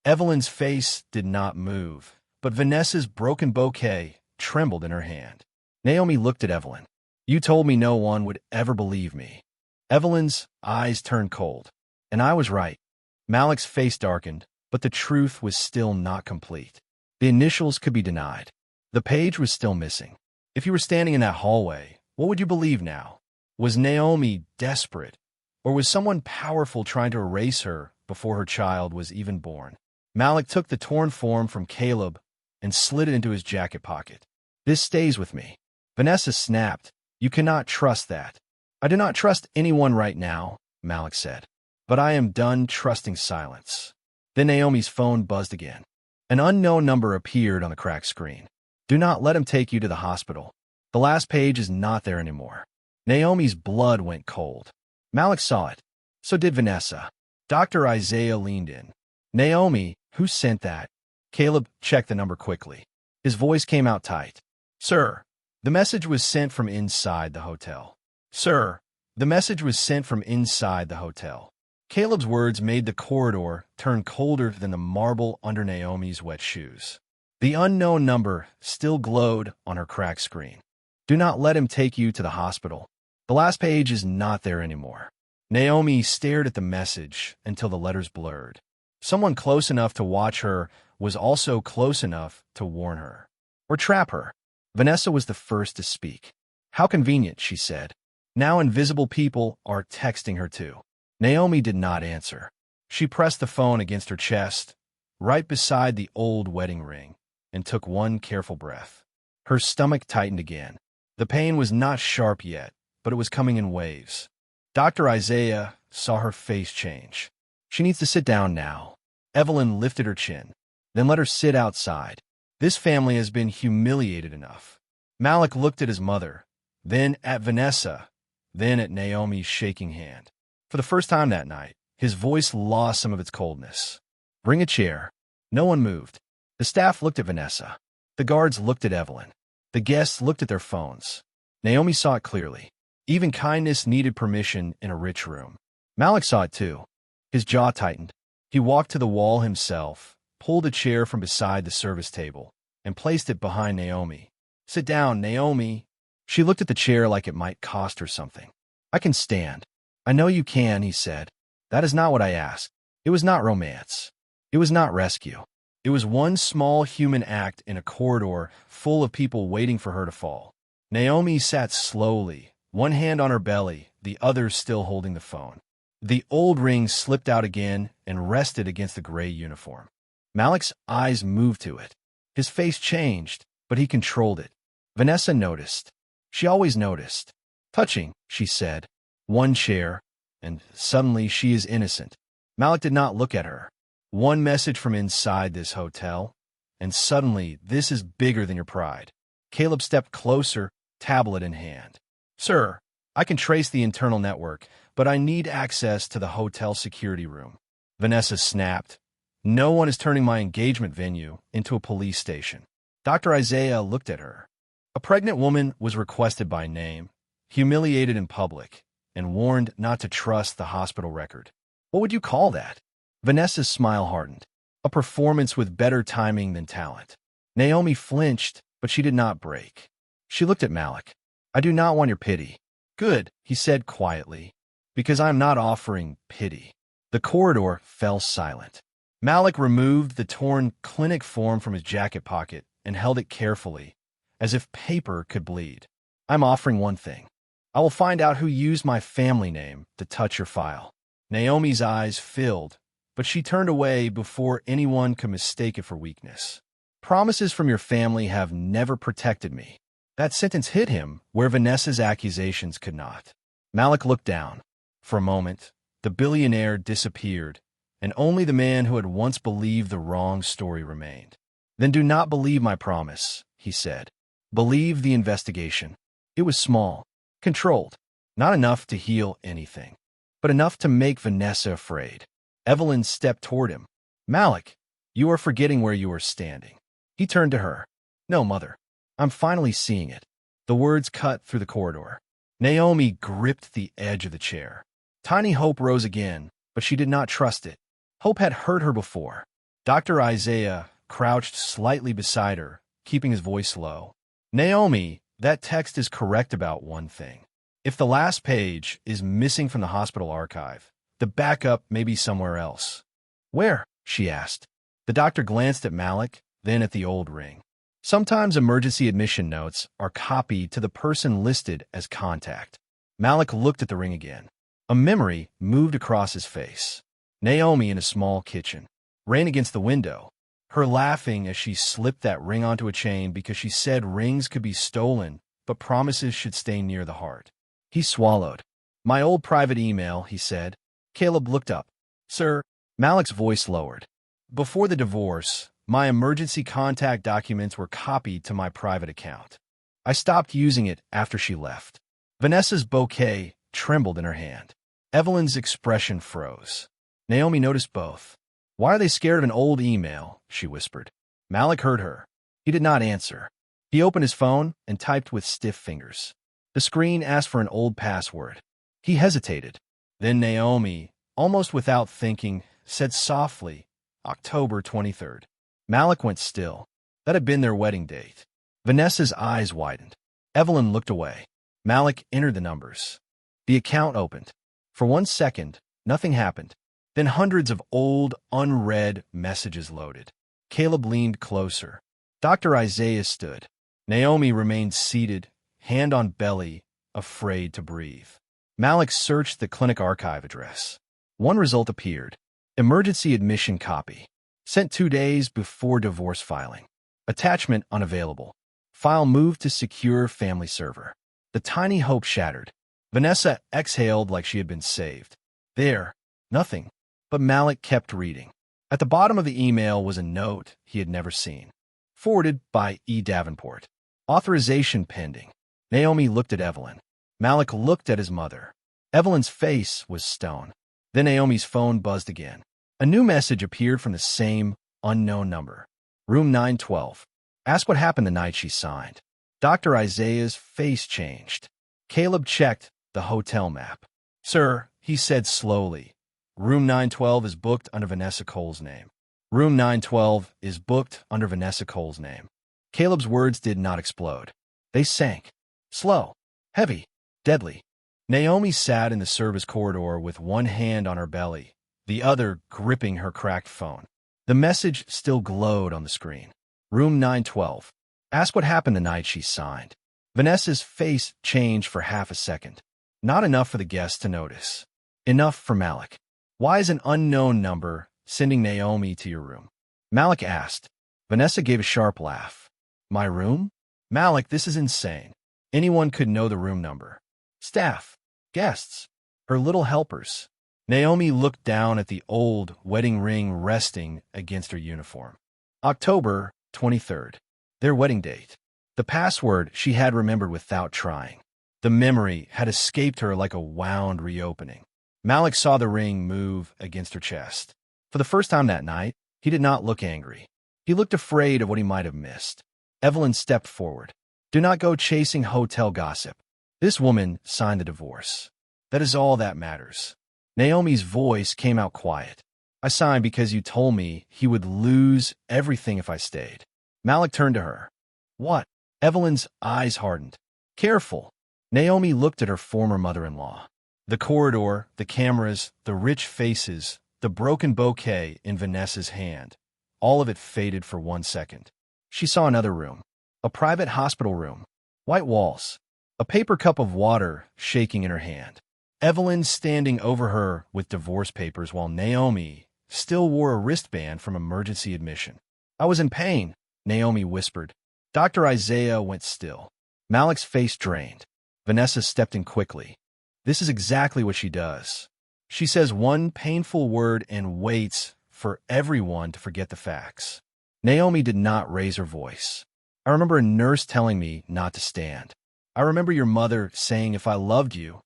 Evelyn's face did not move, but Vanessa's broken bouquet trembled in her hand. Naomi looked at Evelyn. "You told me no one would ever believe me." Evelyn's eyes turned cold. "And I was right." Malik's face darkened, but the truth was still not complete. The initials could be denied. The page was still missing. If you were standing in that hallway, what would you believe now? Was Naomi desperate? Or was someone powerful trying to erase her before her child was even born. Malik took the torn form from Caleb and slid it into his jacket pocket. This stays with me. Vanessa snapped. You cannot trust that. I do not trust anyone right now, Malik said. But I am done trusting silence. Then Naomi's phone buzzed again. An unknown number appeared on the cracked screen. Do not let him take you to the hospital. The last page is not there anymore. Naomi's blood went cold. Malik saw it. So did Vanessa. Dr. Isaiah leaned in. Naomi, who sent that? Caleb checked the number quickly. His voice came out tight. Sir, the message was sent from inside the hotel. Sir, the message was sent from inside the hotel. Caleb's words made the corridor turn colder than the marble under Naomi's wet shoes. The unknown number still glowed on her cracked screen. Do not let him take you to the hospital. The last page is not there anymore. Naomi stared at the message until the letters blurred. Someone close enough to watch her was also close enough to warn her. Or trap her. Vanessa was the first to speak. How convenient, she said. Now invisible people are texting her too. Naomi did not answer. She pressed the phone against her chest, right beside the old wedding ring, and took one careful breath. Her stomach tightened again. The pain was not sharp yet, but it was coming in waves. Dr. Isaiah saw her face change. She needs to sit down now. Evelyn lifted her chin. Then let her sit outside. This family has been humiliated enough. Malik looked at his mother, then at Vanessa, then at Naomi's shaking hand. For the first time that night, his voice lost some of its coldness. Bring a chair. No one moved. The staff looked at Vanessa. The guards looked at Evelyn. The guests looked at their phones. Naomi saw it clearly. Even kindness needed permission in a rich room. Malik saw it too. His jaw tightened. He walked to the wall himself, pulled a chair from beside the service table, and placed it behind Naomi. Sit down, Naomi. She looked at the chair like it might cost her something. I can stand. I know you can, he said. That is not what I asked. It was not romance. It was not rescue. It was one small human act in a corridor full of people waiting for her to fall. Naomi sat slowly, one hand on her belly, the other still holding the phone. The old ring slipped out again and rested against the gray uniform. Malik's eyes moved to it. His face changed, but he controlled it. Vanessa noticed. She always noticed. Touching, she said. One chair, and suddenly she is innocent. Malik did not look at her. One message from inside this hotel, and suddenly this is bigger than your pride. Caleb stepped closer, tablet in hand. Sir, I can trace the internal network, but I need access to the hotel security room. Vanessa snapped. No one is turning my engagement venue into a police station. Dr. Isaiah looked at her. A pregnant woman was requested by name, humiliated in public, and warned not to trust the hospital record. What would you call that? Vanessa's smile hardened. A performance with better timing than talent. Naomi flinched, but she did not break. She looked at Malik. I do not want your pity. Good, he said quietly, because I am not offering pity. The corridor fell silent. Malik removed the torn clinic form from his jacket pocket and held it carefully, as if paper could bleed. I'm offering one thing. I will find out who used my family name to touch your file. Naomi's eyes filled, but she turned away before anyone could mistake it for weakness. Promises from your family have never protected me. That sentence hit him where Vanessa's accusations could not. Malik looked down. For a moment, the billionaire disappeared, and only the man who had once believed the wrong story remained. Then do not believe my promise, he said. Believe the investigation. It was small, controlled, not enough to heal anything, but enough to make Vanessa afraid. Evelyn stepped toward him. Malik, you are forgetting where you are standing. He turned to her. No, mother. I'm finally seeing it. The words cut through the corridor. Naomi gripped the edge of the chair. Tiny hope rose again, but she did not trust it. Hope had hurt her before. Dr. Isaiah crouched slightly beside her, keeping his voice low. Naomi, that text is correct about one thing. If the last page is missing from the hospital archive, the backup may be somewhere else. Where? She asked. The doctor glanced at Malik, then at the old ring. Sometimes emergency admission notes are copied to the person listed as contact. Malik looked at the ring again. A memory moved across his face. Naomi, in a small kitchen, ran against the window, her laughing as she slipped that ring onto a chain because she said rings could be stolen, but promises should stay near the heart. He swallowed. "My old private email," he said. Caleb looked up. "Sir," Malik's voice lowered. "Before the divorce, my emergency contact documents were copied to my private account. I stopped using it after she left." Vanessa's bouquet trembled in her hand. Evelyn's expression froze. Naomi noticed both. "Why are they scared of an old email?" she whispered. Malik heard her. He did not answer. He opened his phone and typed with stiff fingers. The screen asked for an old password. He hesitated. Then Naomi, almost without thinking, said softly, "October 23rd. Malik went still. That had been their wedding date. Vanessa's eyes widened. Evelyn looked away. Malik entered the numbers. The account opened. For 1 second, nothing happened. Then hundreds of old, unread messages loaded. Caleb leaned closer. Dr. Isaiah stood. Naomi remained seated, hand on belly, afraid to breathe. Malik searched the clinic archive address. One result appeared. Emergency admission copy. Sent 2 days before divorce filing. Attachment unavailable. File moved to secure family server. The tiny hope shattered. Vanessa exhaled like she had been saved. There, nothing. But Malik kept reading. At the bottom of the email was a note he had never seen. Forwarded by E. Davenport. Authorization pending. Naomi looked at Evelyn. Malik looked at his mother. Evelyn's face was stone. Then Naomi's phone buzzed again. A new message appeared from the same unknown number. Room 912. Ask what happened the night she signed. Dr. Isaiah's face changed. Caleb checked the hotel map. "Sir," he said slowly, "Room 912 is booked under Vanessa Cole's name. Room 912 is booked under Vanessa Cole's name." Caleb's words did not explode. They sank. Slow, heavy, deadly. Naomi sat in the service corridor with one hand on her belly, the other gripping her cracked phone. The message still glowed on the screen. Room 912. Ask what happened the night she signed. Vanessa's face changed for half a second. Not enough for the guest to notice. Enough for Malik. "Why is an unknown number sending Naomi to your room?" Malik asked. Vanessa gave a sharp laugh. "My room? Malik, this is insane. Anyone could know the room number. Staff, guests, her little helpers." Naomi looked down at the old wedding ring resting against her uniform. October 23rd. Their wedding date. The password she had remembered without trying. The memory had escaped her like a wound reopening. Malik saw the ring move against her chest. For the first time that night, he did not look angry. He looked afraid of what he might have missed. Evelyn stepped forward. "Do not go chasing hotel gossip. This woman signed the divorce. That is all that matters." Naomi's voice came out quiet. "I signed because you told me he would lose everything if I stayed." Malik turned to her. "What?" Evelyn's eyes hardened. "Careful." Naomi looked at her former mother-in-law. The corridor, the cameras, the rich faces, the broken bouquet in Vanessa's hand. All of it faded for 1 second. She saw another room. A private hospital room. White walls. A paper cup of water shaking in her hand. Evelyn standing over her with divorce papers while Naomi still wore a wristband from emergency admission. "I was in pain," Naomi whispered. Dr. Isaiah went still. Malik's face drained. Vanessa stepped in quickly. "This is exactly what she does. She says one painful word and waits for everyone to forget the facts." Naomi did not raise her voice. "I remember a nurse telling me not to stand. I remember your mother saying if I loved you,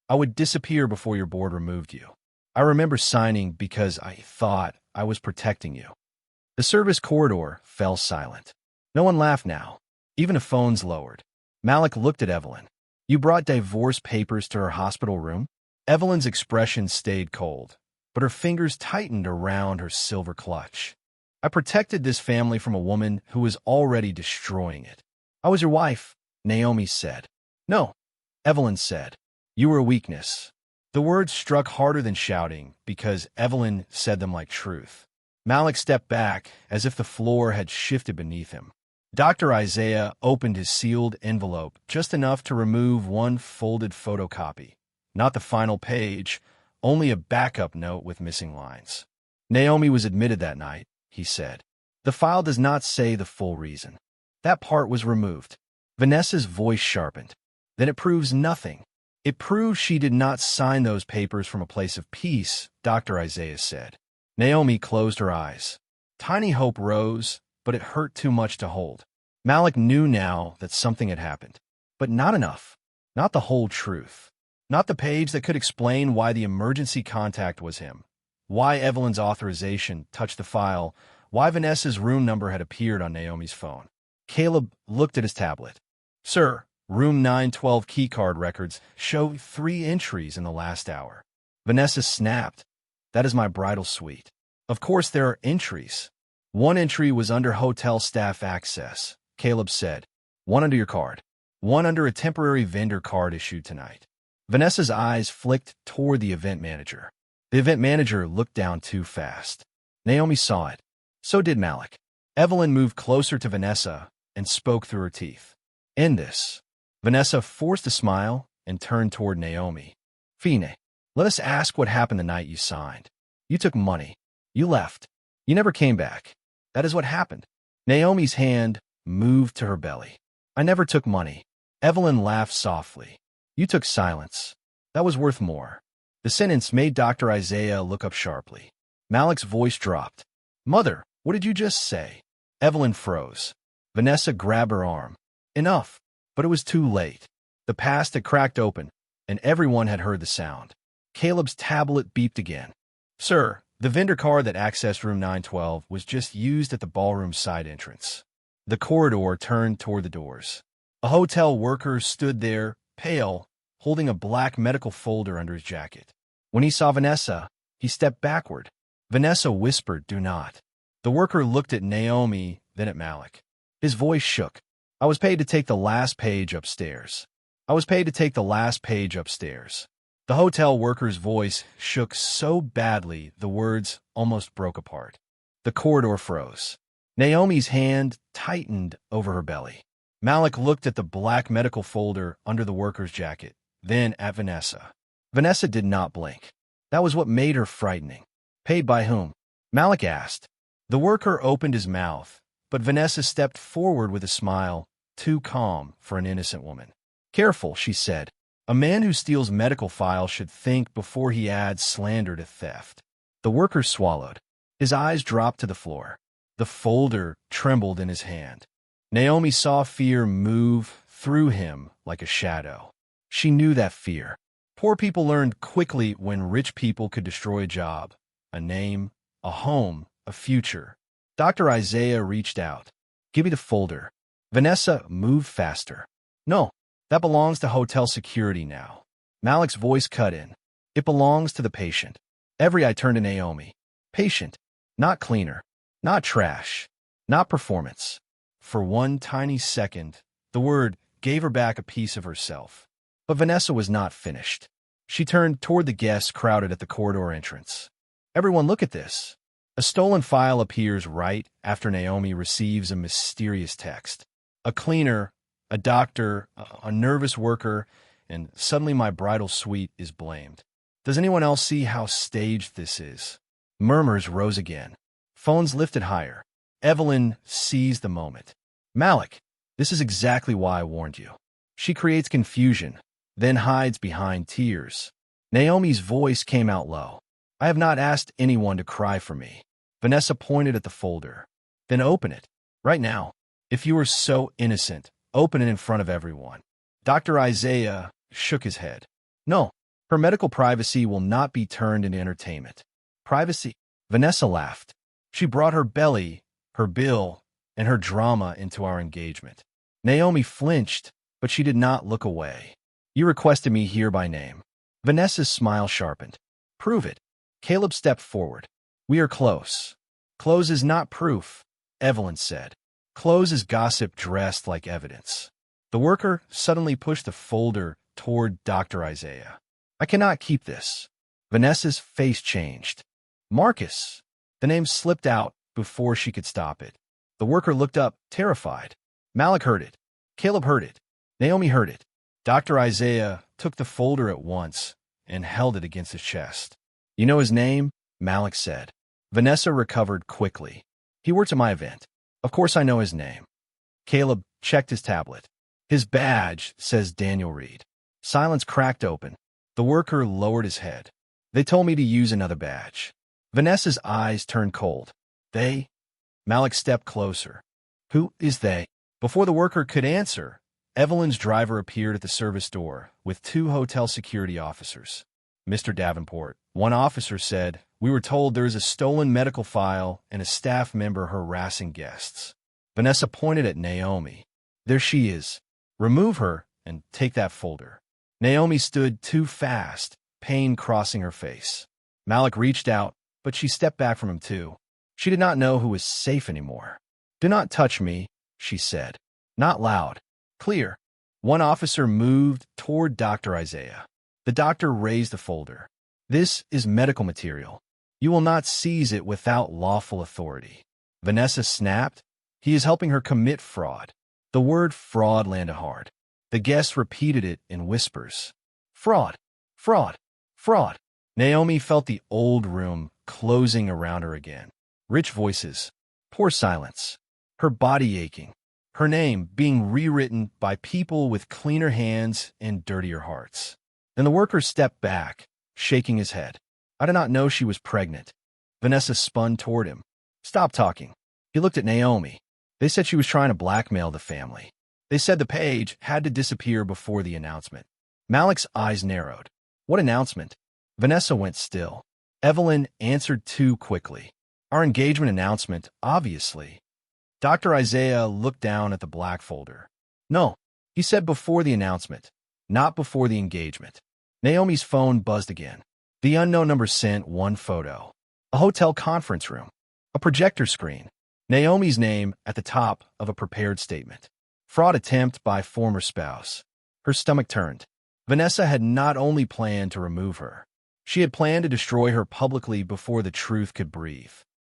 I would disappear before your board removed you. I remember signing because I thought I was protecting you." The service corridor fell silent. No one laughed now. Even the phones lowered. Malik looked at Evelyn. "You brought divorce papers to her hospital room?" Evelyn's expression stayed cold, but her fingers tightened around her silver clutch. "I protected this family from a woman who was already destroying it." "I was your wife," Naomi said. "No," Evelyn said. "You were a weakness." The words struck harder than shouting because Evelyn said them like truth. Malik stepped back as if the floor had shifted beneath him. Dr. Isaiah opened his sealed envelope just enough to remove one folded photocopy. Not the final page, only a backup note with missing lines. Naomi was admitted that night, he said. The file does not say the full reason. That part was removed. Vanessa's voice sharpened. Then it proves nothing. It proves she did not sign those papers from a place of peace, Dr. Isaiah said. Naomi closed her eyes. Tiny hope rose, but it hurt too much to hold. Malik knew now that something had happened. But not enough. Not the whole truth. Not the page that could explain why the emergency contact was him, why Evelyn's authorization touched the file, why Vanessa's room number had appeared on Naomi's phone. Caleb looked at his tablet. Sir, room 912 keycard records show 3 entries in the last hour. Vanessa snapped. That is my bridal suite. Of course there are entries. 1 entry was under hotel staff access, Caleb said. 1 under your card. 1 under a temporary vendor card issued tonight. Vanessa's eyes flicked toward the event manager. The event manager looked down too fast. Naomi saw it. So did Malik. Evelyn moved closer to Vanessa and spoke through her teeth. End this. Vanessa forced a smile and turned toward Naomi. Fine, let us ask what happened the night you signed. You took money. You left. You never came back. That is what happened. Naomi's hand moved to her belly. I never took money. Evelyn laughed softly. You took silence. That was worth more. The sentence made Dr. Isaiah look up sharply. Malik's voice dropped. Mother, what did you just say? Evelyn froze. Vanessa grabbed her arm. Enough. But it was too late. The past had cracked open, and everyone had heard the sound. Caleb's tablet beeped again. Sir, the vendor card that accessed room 912 was just used at the ballroom side entrance. The corridor turned toward the doors. A hotel worker stood there, pale, holding a black medical folder under his jacket. When he saw Vanessa, he stepped backward. Vanessa whispered, "Do not." The worker looked at Naomi, then at Malik. His voice shook. I was paid to take the last page upstairs. I was paid to take the last page upstairs. The hotel worker's voice shook so badly the words almost broke apart. The corridor froze. Naomi's hand tightened over her belly. Malik looked at the black medical folder under the worker's jacket, then at Vanessa. Vanessa did not blink. That was what made her frightening. Paid by whom? Malik asked. The worker opened his mouth, but Vanessa stepped forward with a smile, too calm for an innocent woman. Careful, she said. A man who steals medical files should think before he adds slander to theft. The worker swallowed. His eyes dropped to the floor. The folder trembled in his hand. Naomi saw fear move through him like a shadow. She knew that fear. Poor people learned quickly when rich people could destroy a job, a name, a home, a future. Dr. Isaiah reached out. Give me the folder. Vanessa moved faster. No, that belongs to hotel security now. Malik's voice cut in. It belongs to the patient. I turned to Naomi. Patient, not cleaner, not trash, not performance. For one tiny second, the word gave her back a piece of herself. But Vanessa was not finished. She turned toward the guests crowded at the corridor entrance. Everyone, look at this. A stolen file appears right after Naomi receives a mysterious text. A cleaner, a doctor, a nervous worker, and suddenly my bridal suite is blamed. Does anyone else see how staged this is? Murmurs rose again. Phones lifted higher. Evelyn seized the moment. Malik, this is exactly why I warned you. She creates confusion, then hides behind tears. Naomi's voice came out low. I have not asked anyone to cry for me. Vanessa pointed at the folder. Then open it. Right now. If you are so innocent, open it in front of everyone. Dr. Isaiah shook his head. No, her medical privacy will not be turned into entertainment. Privacy? Vanessa laughed. She brought her belly, her bill, and her drama into our engagement. Naomi flinched, but she did not look away. You requested me here by name. Vanessa's smile sharpened. Prove it. Caleb stepped forward. We are close. Close is not proof, Evelyn said. Close is gossip dressed like evidence. The worker suddenly pushed the folder toward Dr. Isaiah. I cannot keep this. Vanessa's face changed. Marcus. The name slipped out before she could stop it. The worker looked up, terrified. Malik heard it. Caleb heard it. Naomi heard it. Dr. Isaiah took the folder at once, and held it against his chest. "You know his name?" Malik said. Vanessa recovered quickly. "He worked at my event. Of course I know his name." Caleb checked his tablet. "His badge says Daniel Reed." Silence cracked open. The worker lowered his head. "They told me to use another badge." Vanessa's eyes turned cold. "They?" Malik stepped closer. "Who is they?" Before the worker could answer, Evelyn's driver appeared at the service door with 2 hotel security officers. "Mr. Davenport," one officer said, "we were told there is a stolen medical file and a staff member harassing guests." Vanessa pointed at Naomi. "There she is. Remove her and take that folder." Naomi stood too fast, pain crossing her face. Malik reached out, but she stepped back from him too. She did not know who was safe anymore. "Do not touch me," she said. Not loud. Clear. One officer moved toward Dr. Isaiah. The doctor raised the folder. "This is medical material. You will not seize it without lawful authority." Vanessa snapped. "He is helping her commit fraud." The word fraud landed hard. The guests repeated it in whispers. "Fraud! Fraud! Fraud!" Naomi felt the old room closing around her again. Rich voices. Poor silence. Her body aching. Her name being rewritten by people with cleaner hands and dirtier hearts. Then the worker stepped back, shaking his head. "I did not know she was pregnant." Vanessa spun toward him. "Stop talking." He looked at Naomi. "They said she was trying to blackmail the family. They said the page had to disappear before the announcement." Malik's eyes narrowed. "What announcement?" Vanessa went still. Evelyn answered too quickly. "Our engagement announcement, obviously." Dr. Isaiah looked down at the black folder. "No," he said, "before the announcement, not before the engagement." Naomi's phone buzzed again. The unknown number sent one photo. A hotel conference room. A projector screen. Naomi's name at the top of a prepared statement. Fraud attempt by former spouse. Her stomach turned. Vanessa had not only planned to remove her, she had planned to destroy her publicly before the truth could breathe.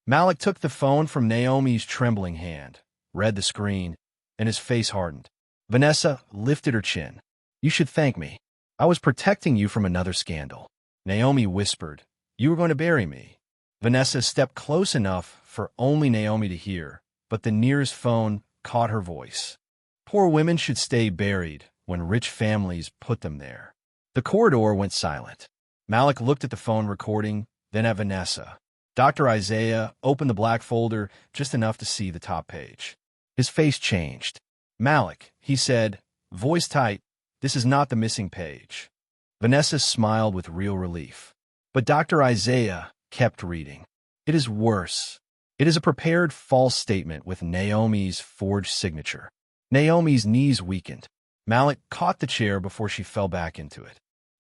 Malik took the phone from Naomi's trembling hand, read the screen, and his face hardened. Vanessa lifted her chin. "You should thank me. I was protecting you from another scandal." Naomi whispered, "You were going to bury me." Vanessa stepped close enough for only Naomi to hear, but the nearest phone caught her voice. "Poor women should stay buried when rich families put them there." The corridor went silent. Malik looked at the phone recording, then at Vanessa. Dr. Isaiah opened the black folder just enough to see the top page. His face changed. "Malik," he said, voice tight, "this is not the missing page." Vanessa smiled with real relief. But Dr. Isaiah kept reading. "It is worse. It is a prepared false statement with Naomi's forged signature." Naomi's knees weakened. Malik caught the chair before she fell back into it.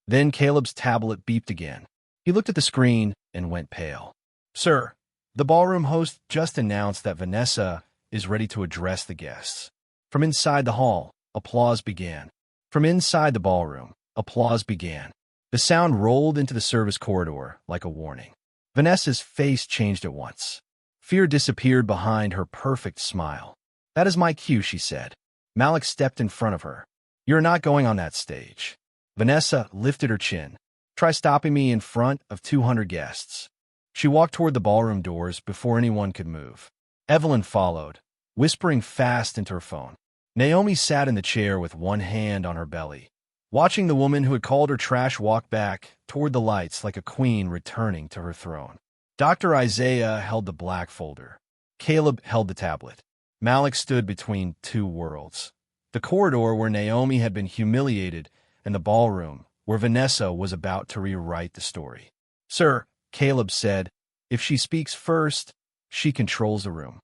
Then Caleb's tablet beeped again. He looked at the screen and went pale. "Sir, the ballroom host just announced that Vanessa is ready to address the guests." From inside the hall, applause began. From inside the ballroom, applause began. The sound rolled into the service corridor like a warning. Vanessa's face changed at once. Fear disappeared behind her perfect smile. "That is my cue," she said. Malik stepped in front of her. "You're not going on that stage." Vanessa lifted her chin. "Try stopping me in front of 200 guests." She walked toward the ballroom doors before anyone could move. Evelyn followed, whispering fast into her phone. Naomi sat in the chair with one hand on her belly, watching the woman who had called her trash walk back toward the lights like a queen returning to her throne. Dr. Isaiah held the black folder. Caleb held the tablet. Malik stood between two worlds. The corridor where Naomi had been humiliated and the ballroom where Vanessa was about to rewrite the story. "Sir," Caleb said, "if she speaks first, she controls the room."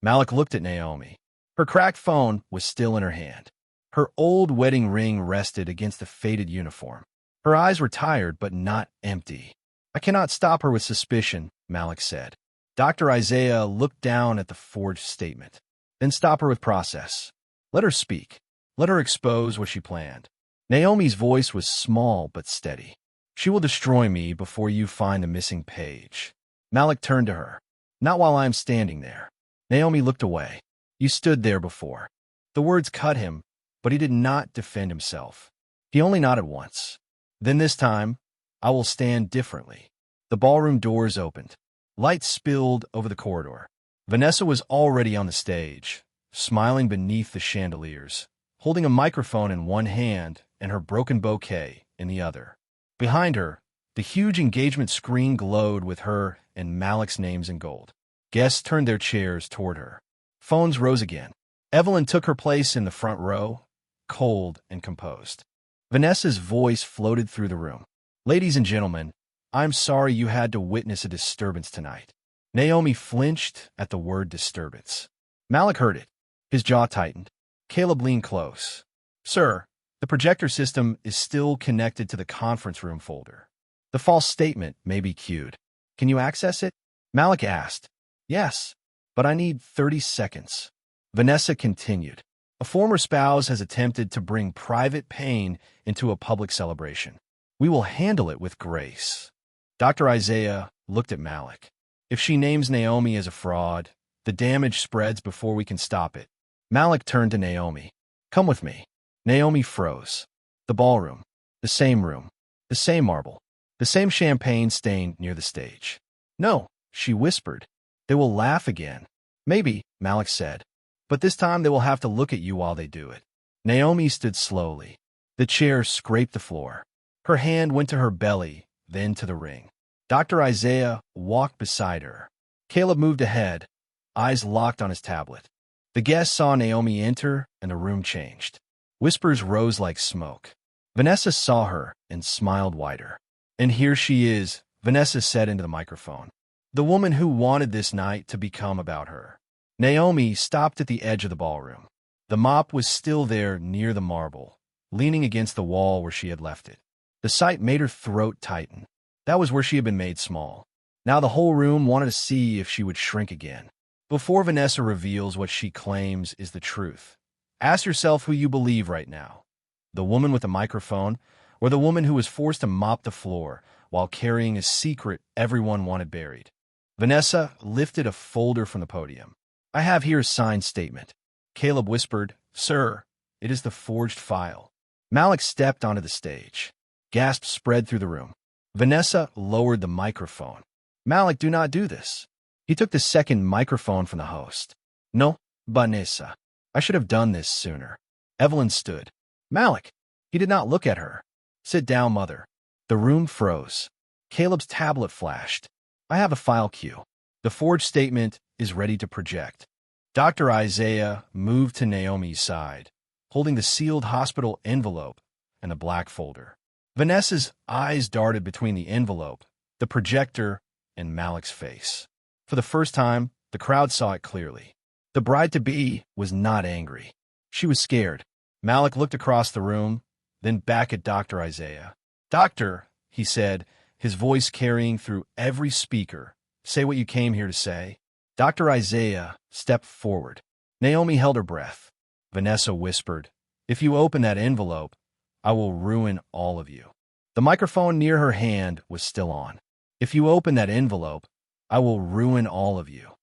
Malik looked at Naomi. Her cracked phone was still in her hand. Her old wedding ring rested against the faded uniform. Her eyes were tired but not empty. "I cannot stop her with suspicion," Malik said. Dr. Isaiah looked down at the forged statement. "Then stop her with process. Let her speak. Let her expose what she planned." Naomi's voice was small but steady. "She will destroy me before you find the missing page." Malik turned to her. "Not while I am standing there." Naomi looked away. "You stood there before." The words cut him, but he did not defend himself. He only nodded once. Then this time, I will stand differently. The ballroom doors opened. Light spilled over the corridor. Vanessa was already on the stage, smiling beneath the chandeliers, holding a microphone in one hand and her broken bouquet in the other. Behind her, the huge engagement screen glowed with her and Malik's names in gold. Guests turned their chairs toward her. Phones rose again. Evelyn took her place in the front row, cold and composed. Vanessa's voice floated through the room. Ladies and gentlemen, I'm sorry you had to witness a disturbance tonight. Naomi flinched at the word disturbance. Malik heard it. His jaw tightened. Caleb leaned close. Sir, the projector system is still connected to the conference room folder. The false statement may be queued. Can you access it? Malik asked. Yes, but I need 30 seconds. Vanessa continued. A former spouse has attempted to bring private pain into a public celebration. We will handle it with grace. Dr. Isaiah looked at Malik. If she names Naomi as a fraud, the damage spreads before we can stop it. Malik turned to Naomi. Come with me. Naomi froze. The ballroom. The same room. The same marble. The same champagne stain near the stage. No, she whispered. They will laugh again. Maybe, Malik said. But this time they will have to look at you while they do it. Naomi stood slowly. The chair scraped the floor. Her hand went to her belly, then to the ring. Dr. Isaiah walked beside her. Caleb moved ahead, eyes locked on his tablet. The guests saw Naomi enter, and the room changed. Whispers rose like smoke. Vanessa saw her and smiled wider. And here she is, Vanessa said into the microphone. The woman who wanted this night to become about her. Naomi stopped at the edge of the ballroom. The mop was still there near the marble, leaning against the wall where she had left it. The sight made her throat tighten. That was where she had been made small. Now the whole room wanted to see if she would shrink again. Before Vanessa reveals what she claims is the truth, ask yourself who you believe right now. The woman with the microphone, or the woman who was forced to mop the floor while carrying a secret everyone wanted buried. Vanessa lifted a folder from the podium. I have here a signed statement. Caleb whispered, Sir, it is the forged file. Malik stepped onto the stage. Gasps spread through the room. Vanessa lowered the microphone. Malik, do not do this. He took the second microphone from the host. No, Vanessa. I should have done this sooner. Evelyn stood. Malik. He did not look at her. Sit down, mother. The room froze. Caleb's tablet flashed. I have a file queue. The forged statement is ready to project. Dr. Isaiah moved to Naomi's side, holding the sealed hospital envelope and the black folder. Vanessa's eyes darted between the envelope, the projector, and Malik's face. For the first time, the crowd saw it clearly. The bride-to-be was not angry. She was scared. Malik looked across the room, then back at Dr. Isaiah. Doctor, he said, his voice carrying through every speaker, say what you came here to say. Dr. Isaiah stepped forward. Naomi held her breath. Vanessa whispered, If you open that envelope, I will ruin all of you. The microphone near her hand was still on. If you open that envelope, I will ruin all of you.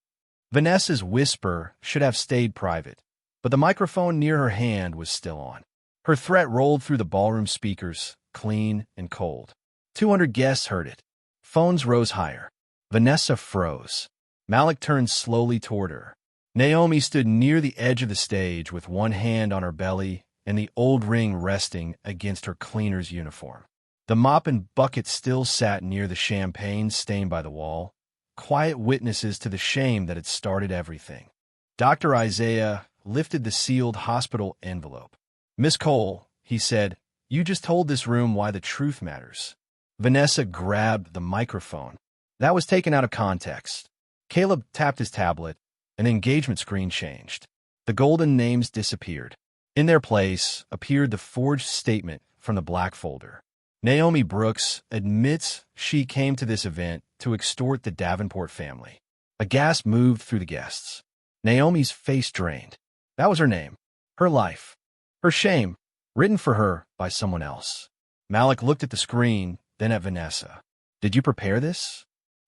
Vanessa's whisper should have stayed private, but the microphone near her hand was still on. Her threat rolled through the ballroom speakers, clean and cold. 200 guests heard it. Phones rose higher. Vanessa froze. Malik turned slowly toward her. Naomi stood near the edge of the stage with one hand on her belly and the old ring resting against her cleaner's uniform. The mop and bucket still sat near the champagne stained by the wall, quiet witnesses to the shame that had started everything. Dr. Isaiah lifted the sealed hospital envelope. Miss Cole, he said, you just told this room why the truth matters. Vanessa grabbed the microphone. That was taken out of context. Caleb tapped his tablet. An engagement screen changed. The golden names disappeared. In their place appeared the forged statement from the black folder. Naomi Brooks admits she came to this event to extort the Davenport family. A gasp moved through the guests. Naomi's face drained. That was her name, her life, her shame, written for her by someone else. Malik looked at the screen, then at Vanessa. Did you prepare this?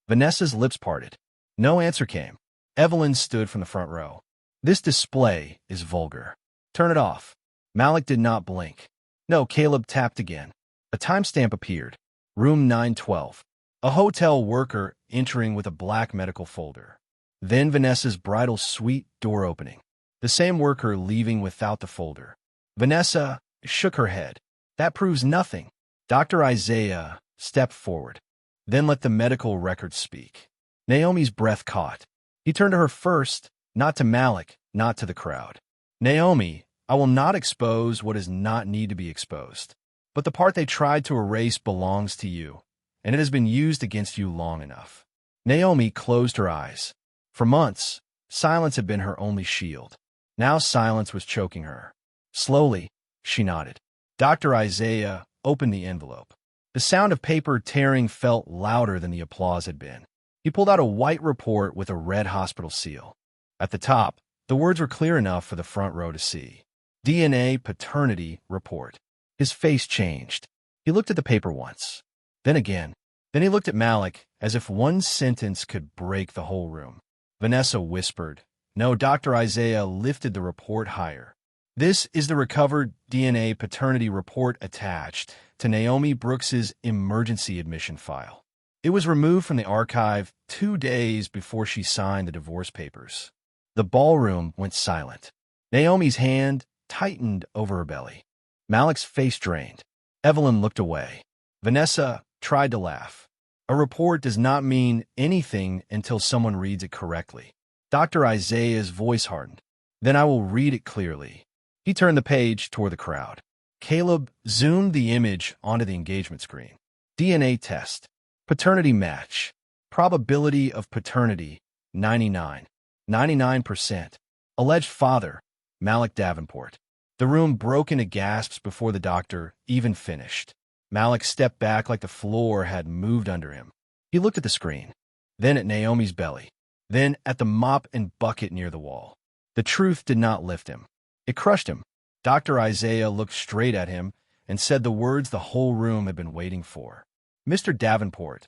Vanessa's lips parted. No answer came. Evelyn stood from the front row. This display is vulgar. Turn it off. Malik did not blink. No, Caleb tapped again. A timestamp appeared. Room 912. A hotel worker entering with a black medical folder. Then Vanessa's bridal suite door opening. The same worker leaving without the folder. Vanessa shook her head. That proves nothing. Dr. Isaiah stepped forward. Then let the medical records speak. Naomi's breath caught. He turned to her first, not to Malik, not to the crowd. Naomi, I will not expose what does not need to be exposed. But the part they tried to erase belongs to you, and it has been used against you long enough. Naomi closed her eyes. For months, silence had been her only shield. Now silence was choking her. Slowly, she nodded. Dr. Isaiah opened the envelope. The sound of paper tearing felt louder than the applause had been. He pulled out a white report with a red hospital seal. At the top, the words were clear enough for the front row to see. DNA paternity report. His face changed. He looked at the paper once, then again. Then he looked at Malik as if one sentence could break the whole room. Vanessa whispered. No, Dr. Isaiah lifted the report higher. This is the recovered DNA paternity report attached to Naomi Brooks's emergency admission file. It was removed from the archive 2 days before she signed the divorce papers. The ballroom went silent. Naomi's hand tightened over her belly. Malik's face drained. Evelyn looked away. Vanessa tried to laugh. A report does not mean anything until someone reads it correctly. Dr. Isaiah's voice hardened. Then I will read it clearly. He turned the page toward the crowd. Caleb zoomed the image onto the engagement screen. DNA test. Paternity match. Probability of paternity, 99. 99%. Alleged father, Malik Davenport. The room broke into gasps before the doctor even finished. Malik stepped back like the floor had moved under him. He looked at the screen, then at Naomi's belly, then at the mop and bucket near the wall. The truth did not lift him. It crushed him. Dr. Isaiah looked straight at him and said the words the whole room had been waiting for. Mr. Davenport,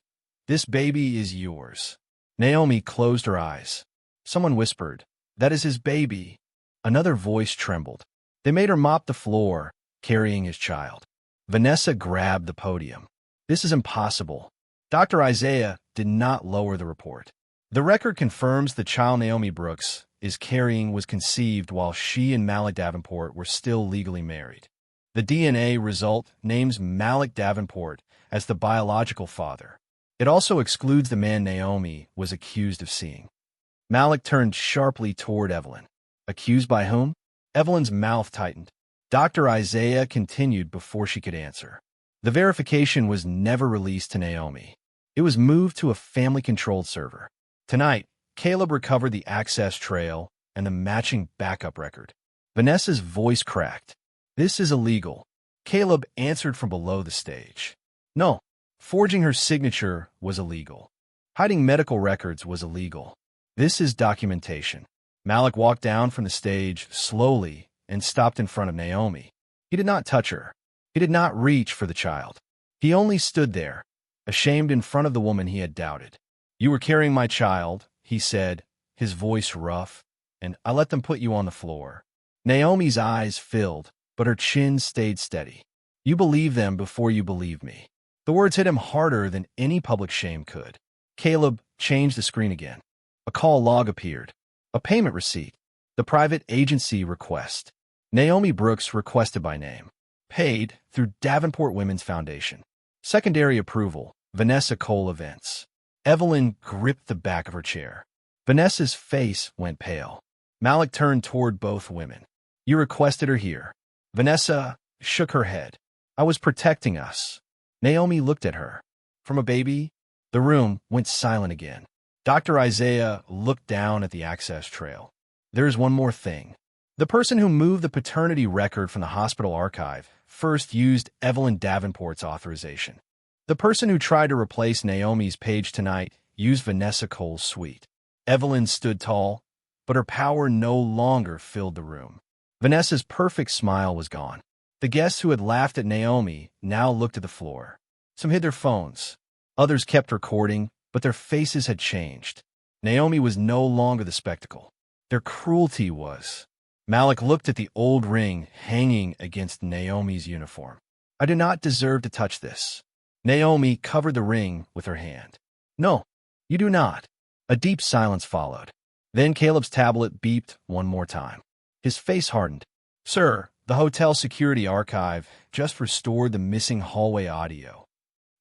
this baby is yours. Naomi closed her eyes. Someone whispered, that is his baby. Another voice trembled. They made her mop the floor, carrying his child. Vanessa grabbed the podium. This is impossible. Dr. Isaiah did not lower the report. The record confirms the child Naomi Brooks is carrying was conceived while she and Malik Davenport were still legally married. The DNA result names Malik Davenport as the biological father. It also excludes the man Naomi was accused of seeing. Malik turned sharply toward Evelyn. Accused by whom? Evelyn's mouth tightened. Dr. Isaiah continued before she could answer. The verification was never released to Naomi. It was moved to a family-controlled server. Tonight, Caleb recovered the access trail and the matching backup record. Vanessa's voice cracked. This is illegal. Caleb answered from below the stage. No, forging her signature was illegal. Hiding medical records was illegal. This is documentation. Malik walked down from the stage slowly and stopped in front of Naomi. He did not touch her. He did not reach for the child. He only stood there, ashamed in front of the woman he had doubted. You were carrying my child, he said, his voice rough, and I let them put you on the floor. Naomi's eyes filled, but her chin stayed steady. You believe them before you believe me. The words hit him harder than any public shame could. Caleb changed the screen again. A call log appeared. A payment receipt. The private agency request. Naomi Brooks requested by name. Paid through Davenport Women's Foundation. Secondary approval. Vanessa Cole Events. Evelyn gripped the back of her chair. Vanessa's face went pale. Malik turned toward both women. You requested her here. Vanessa shook her head. I was protecting us. Naomi looked at her. From a baby? The room went silent again. Dr. Isaiah looked down at the access trail. There is one more thing. The person who moved the paternity record from the hospital archive first used Evelyn Davenport's authorization. The person who tried to replace Naomi's page tonight used Vanessa Cole's suite. Evelyn stood tall, but her power no longer filled the room. Vanessa's perfect smile was gone. The guests who had laughed at Naomi now looked at the floor. Some hid their phones. Others kept recording, but their faces had changed. Naomi was no longer the spectacle. Their cruelty was. Malik looked at the old ring hanging against Naomi's uniform. I do not deserve to touch this. Naomi covered the ring with her hand. No, you do not. A deep silence followed. Then Caleb's tablet beeped one more time. His face hardened. Sir, the hotel security archive just restored the missing hallway audio.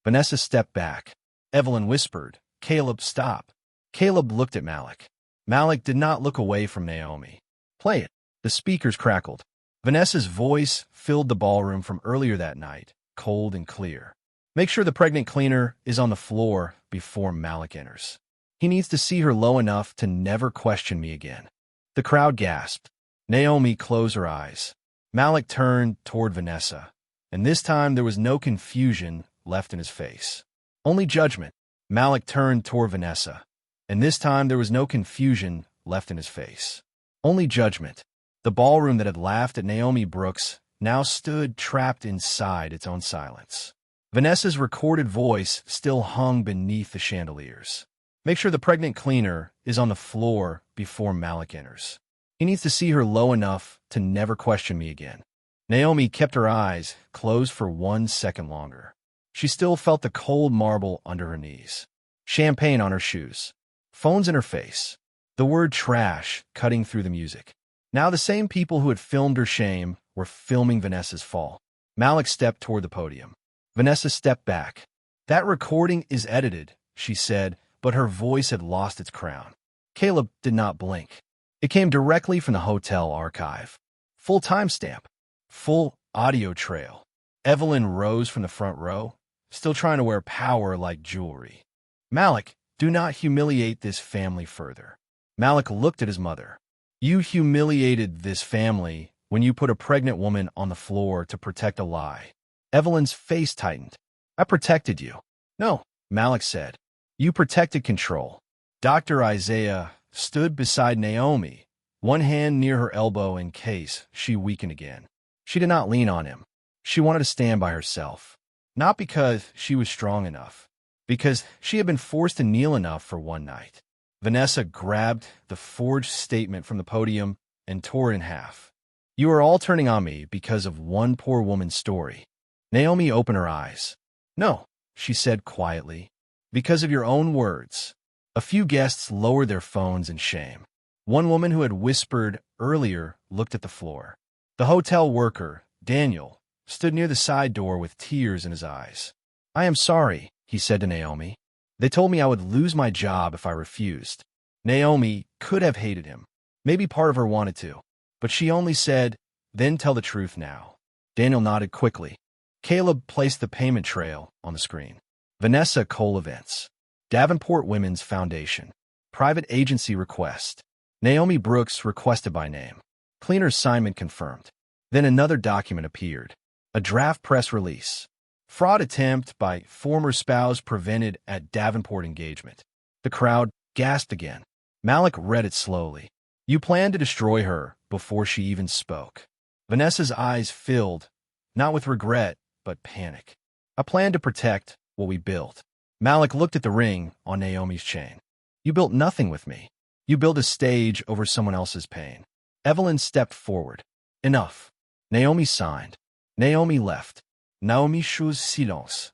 Vanessa stepped back. Evelyn whispered, Caleb, stop. Caleb looked at Malik. Malik did not look away from Naomi. Play it. The speakers crackled. Vanessa's voice filled the ballroom from earlier that night, cold and clear. Make sure the pregnant cleaner is on the floor before Malik enters. He needs to see her low enough to never question me again. The crowd gasped. Naomi closed her eyes. Malik turned toward Vanessa, and this time there was no confusion left in his face. Only judgment. Malik turned toward Vanessa, and this time there was no confusion left in his face. Only judgment. The ballroom that had laughed at Naomi Brooks now stood trapped inside its own silence. Vanessa's recorded voice still hung beneath the chandeliers. Make sure the pregnant cleaner is on the floor before Malik enters. He needs to see her low enough to never question me again. Naomi kept her eyes closed for 1 second longer. She still felt the cold marble under her knees. Champagne on her shoes. Phones in her face. The word trash cutting through the music. Now the same people who had filmed her shame were filming Vanessa's fall. Malik stepped toward the podium. Vanessa stepped back. That recording is edited, she said, but her voice had lost its crown. Caleb did not blink. It came directly from the hotel archive. Full timestamp. Full audio trail. Evelyn rose from the front row, still trying to wear power like jewelry. Malik, do not humiliate this family further. Malik looked at his mother. You humiliated this family when you put a pregnant woman on the floor to protect a lie. Evelyn's face tightened. I protected you. No, Malik said. You protected control. Dr. Isaiah stood beside Naomi, one hand near her elbow in case she weakened again. She did not lean on him. She wanted to stand by herself. Not because she was strong enough, because she had been forced to kneel enough for one night. Vanessa grabbed the forged statement from the podium and tore it in half. You are all turning on me because of one poor woman's story. Naomi opened her eyes. No, she said quietly, because of your own words. A few guests lowered their phones in shame. One woman who had whispered earlier looked at the floor. The hotel worker, Daniel, stood near the side door with tears in his eyes. I am sorry, he said to Naomi. They told me I would lose my job if I refused. Naomi could have hated him. Maybe part of her wanted to. But she only said, then tell the truth now. Daniel nodded quickly. Caleb placed the payment trail on the screen. Vanessa Cole Events. Davenport Women's Foundation. Private agency request. Naomi Brooks requested by name. Cleaner assignment confirmed. Then another document appeared. A draft press release. Fraud attempt by former spouse prevented at Davenport engagement. The crowd gasped again. Malik read it slowly. You planned to destroy her before she even spoke. Vanessa's eyes filled, not with regret, but panic. I planned to protect what we built. Malik looked at the ring on Naomi's chain. You built nothing with me. You built a stage over someone else's pain. Evelyn stepped forward. Enough. Naomi signed. Naomi left. Naomi chose silence.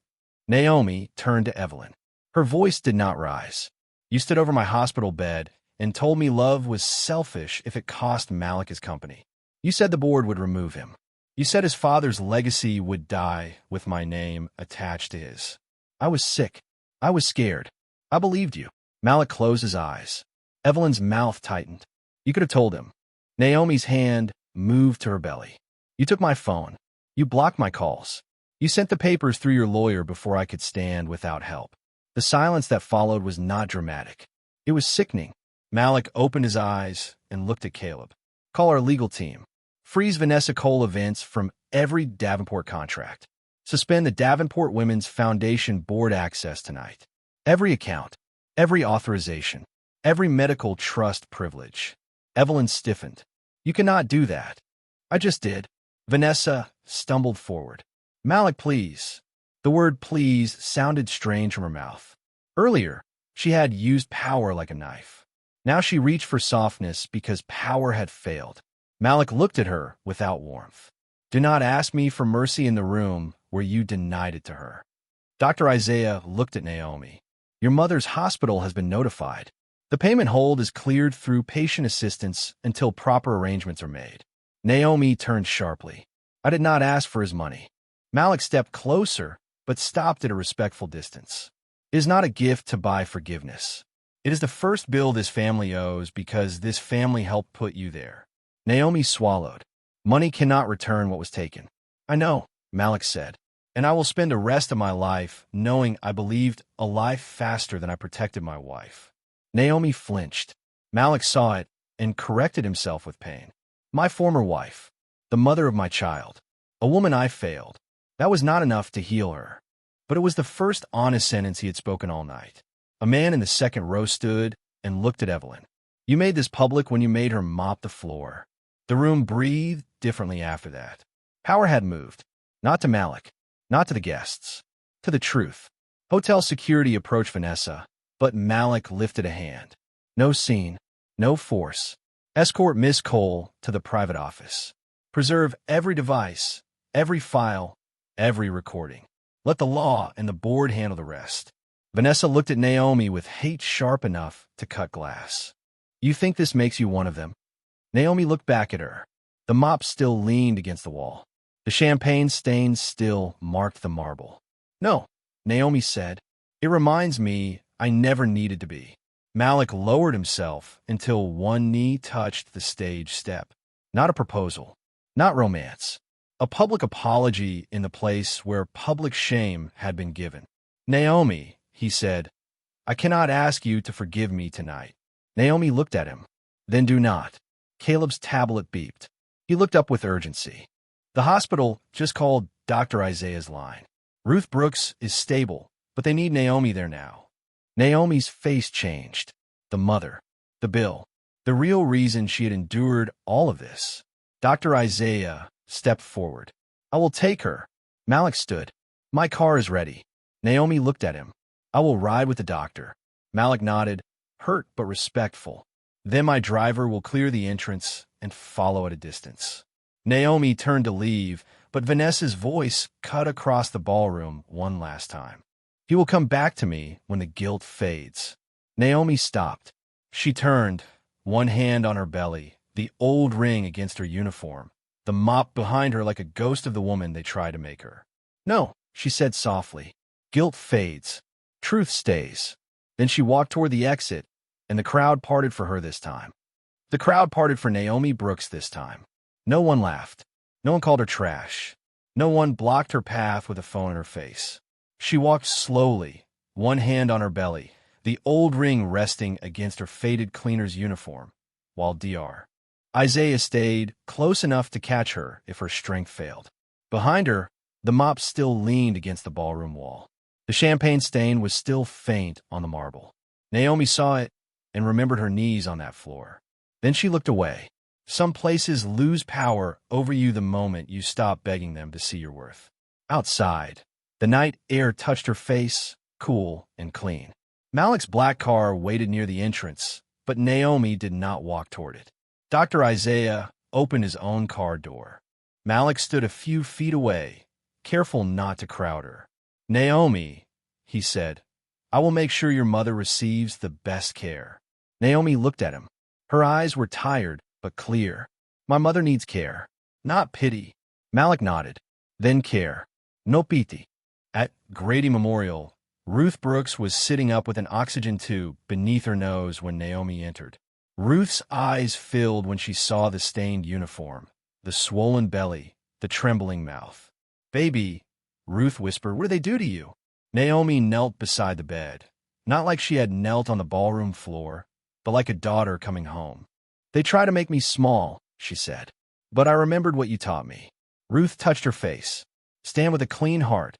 Naomi turned to Evelyn. Her voice did not rise. You stood over my hospital bed and told me love was selfish if it cost Malik his company. You said the board would remove him. You said his father's legacy would die with my name attached to his. I was sick. I was scared. I believed you. Malik closed his eyes. Evelyn's mouth tightened. You could have told him. Naomi's hand moved to her belly. You took my phone. You blocked my calls. You sent the papers through your lawyer before I could stand without help. The silence that followed was not dramatic. It was sickening. Malik opened his eyes and looked at Caleb. Call our legal team. Freeze Vanessa Cole Events from every Davenport contract. Suspend the Davenport Women's Foundation board access tonight. Every account, every authorization, every medical trust privilege. Evelyn stiffened. You cannot do that. I just did. Vanessa stumbled forward. Malik, please. The word please sounded strange from her mouth. Earlier, she had used power like a knife. Now she reached for softness because power had failed. Malik looked at her without warmth. Do not ask me for mercy in the room where you denied it to her. Dr. Isaiah looked at Naomi. Your mother's hospital has been notified. The payment hold is cleared through patient assistance until proper arrangements are made. Naomi turned sharply. I did not ask for his money. Malik stepped closer, but stopped at a respectful distance. It is not a gift to buy forgiveness. It is the first bill this family owes because this family helped put you there. Naomi swallowed. Money cannot return what was taken. I know, Malik said, and I will spend the rest of my life knowing I believed a lie faster than I protected my wife. Naomi flinched. Malik saw it and corrected himself with pain. My former wife, the mother of my child, a woman I failed. That was not enough to heal her. But it was the first honest sentence he had spoken all night. A man in the second row stood and looked at Evelyn. You made this public when you made her mop the floor. The room breathed differently after that. Power had moved. Not to Malik, not to the guests, to the truth. Hotel security approached Vanessa, but Malik lifted a hand. No scene, no force. Escort Miss Cole to the private office. Preserve every device, every file, every recording. Let the law and the board handle the rest. Vanessa looked at Naomi with hate sharp enough to cut glass. You think this makes you one of them? Naomi looked back at her. The mop still leaned against the wall. The champagne stains still marked the marble. No, Naomi said. It reminds me I never needed to be. Malik lowered himself until one knee touched the stage step. Not a proposal. Not romance. A public apology in the place where public shame had been given. Naomi, he said, I cannot ask you to forgive me tonight. Naomi looked at him. Then do not. Caleb's tablet beeped. He looked up with urgency. The hospital just called Dr. Isaiah's line. Ruth Brooks is stable, but they need Naomi there now. Naomi's face changed. The mother. The bill. The real reason she had endured all of this. Dr. Isaiah stepped forward. I will take her. Malik stood. My car is ready. Naomi looked at him. I will ride with the doctor. Malik nodded, hurt but respectful. Then my driver will clear the entrance and follow at a distance. Naomi turned to leave, but Vanessa's voice cut across the ballroom one last time. He will come back to me when the guilt fades. Naomi stopped. She turned, one hand on her belly, the old ring against her uniform, the mop behind her like a ghost of the woman they tried to make her. No, she said softly. Guilt fades. Truth stays. Then she walked toward the exit, and the crowd parted for her this time. The crowd parted for Naomi Brooks this time. No one laughed. No one called her trash. No one blocked her path with a phone in her face. She walked slowly, one hand on her belly, the old ring resting against her faded cleaner's uniform, while Dr. Isaiah stayed close enough to catch her if her strength failed. Behind her, the mop still leaned against the ballroom wall. The champagne stain was still faint on the marble. Naomi saw it and remembered her knees on that floor. Then she looked away. Some places lose power over you the moment you stop begging them to see your worth. Outside, the night air touched her face, cool and clean. Malik's black car waited near the entrance, but Naomi did not walk toward it. Dr. Isaiah opened his own car door. Malik stood a few feet away, careful not to crowd her. Naomi, he said, I will make sure your mother receives the best care. Naomi looked at him. Her eyes were tired, but clear. My mother needs care, not pity. Malik nodded. Then care. No pity. At Grady Memorial, Ruth Brooks was sitting up with an oxygen tube beneath her nose when Naomi entered. Ruth's eyes filled when she saw the stained uniform, the swollen belly, the trembling mouth. Baby, Ruth whispered, what did they do to you? Naomi knelt beside the bed, not like she had knelt on the ballroom floor, but like a daughter coming home. They tried to make me small, she said, but I remembered what you taught me. Ruth touched her face. Stand with a clean heart,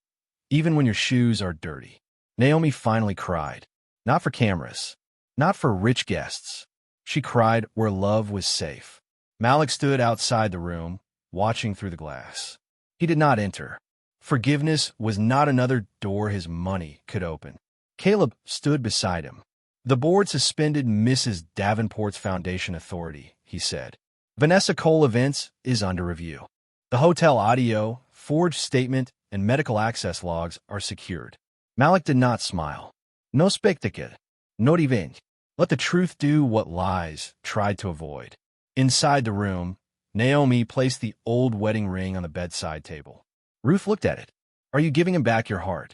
even when your shoes are dirty. Naomi finally cried. Not for cameras, not for rich guests. She cried where love was safe. Malik stood outside the room, watching through the glass. He did not enter. Forgiveness was not another door his money could open. Caleb stood beside him. The board suspended Mrs. Davenport's foundation authority, he said. Vanessa Cole Events is under review. The hotel audio, forged statement, and medical access logs are secured. Malik did not smile. No spectacle. No revenge. Let the truth do what lies tried to avoid. Inside the room, Naomi placed the old wedding ring on the bedside table. Ruth looked at it. Are you giving him back your heart?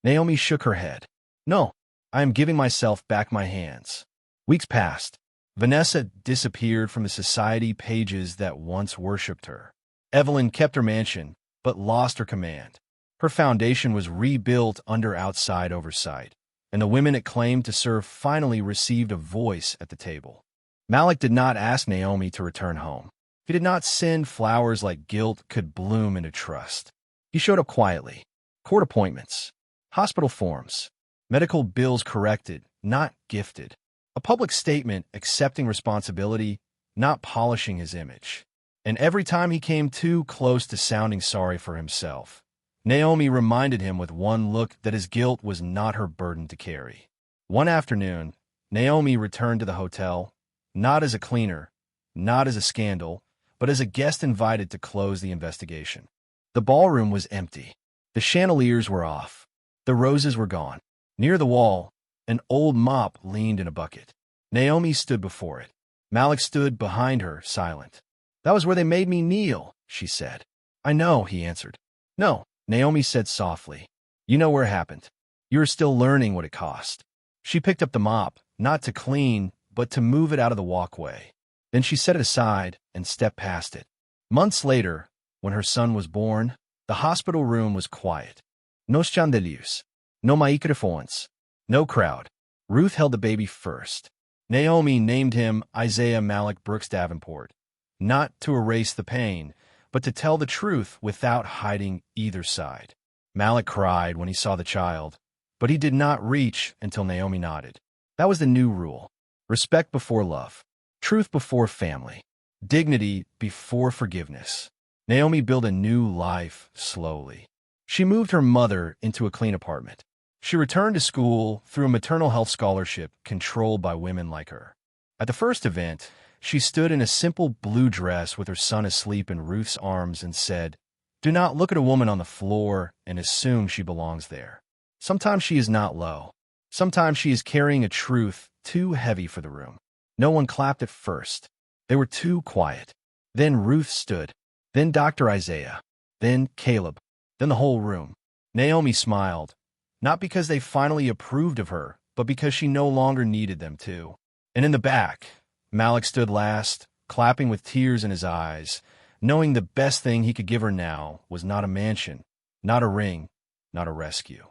Naomi shook her head. No, I am giving myself back my hands. Weeks passed. Vanessa disappeared from the society pages that once worshipped her. Evelyn kept her mansion, but lost her command. Her foundation was rebuilt under outside oversight, and the women it claimed to serve finally received a voice at the table. Malik did not ask Naomi to return home. He did not send flowers like guilt could bloom into trust. He showed up quietly. Court appointments, hospital forms, medical bills corrected, not gifted. A public statement accepting responsibility, not polishing his image. And every time he came too close to sounding sorry for himself, Naomi reminded him with one look that his guilt was not her burden to carry. One afternoon, Naomi returned to the hotel, not as a cleaner, not as a scandal, but as a guest invited to close the investigation. The ballroom was empty. The chandeliers were off. The roses were gone. Near the wall, an old mop leaned in a bucket. Naomi stood before it. Malik stood behind her, silent. That was where they made me kneel, she said. I know, he answered. No, Naomi said softly. You know where it happened. You are still learning what it cost. She picked up the mop, not to clean, but to move it out of the walkway. Then she set it aside and stepped past it. Months later, when her son was born, the hospital room was quiet. No chandeliers, no microphones, no crowd. Ruth held the baby first. Naomi named him Isaiah Malik Brooks Davenport, not to erase the pain, but to tell the truth without hiding either side. Malik cried when he saw the child, but he did not reach until Naomi nodded. That was the new rule. Respect before love. Truth before family. Dignity before forgiveness. Naomi built a new life slowly. She moved her mother into a clean apartment. She returned to school through a maternal health scholarship controlled by women like her. At the first event, she stood in a simple blue dress with her son asleep in Ruth's arms and said, "Do not look at a woman on the floor and assume she belongs there. Sometimes she is not low. Sometimes she is carrying a truth too heavy for the room." No one clapped at first. They were too quiet. Then Ruth stood. Then Dr. Isaiah. Then Caleb. Then the whole room. Naomi smiled, not because they finally approved of her, but because she no longer needed them to. And in the back, Malik stood last, clapping with tears in his eyes, knowing the best thing he could give her now was not a mansion, not a ring, not a rescue.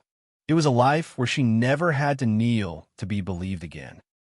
It was a life where she never had to kneel to be believed again.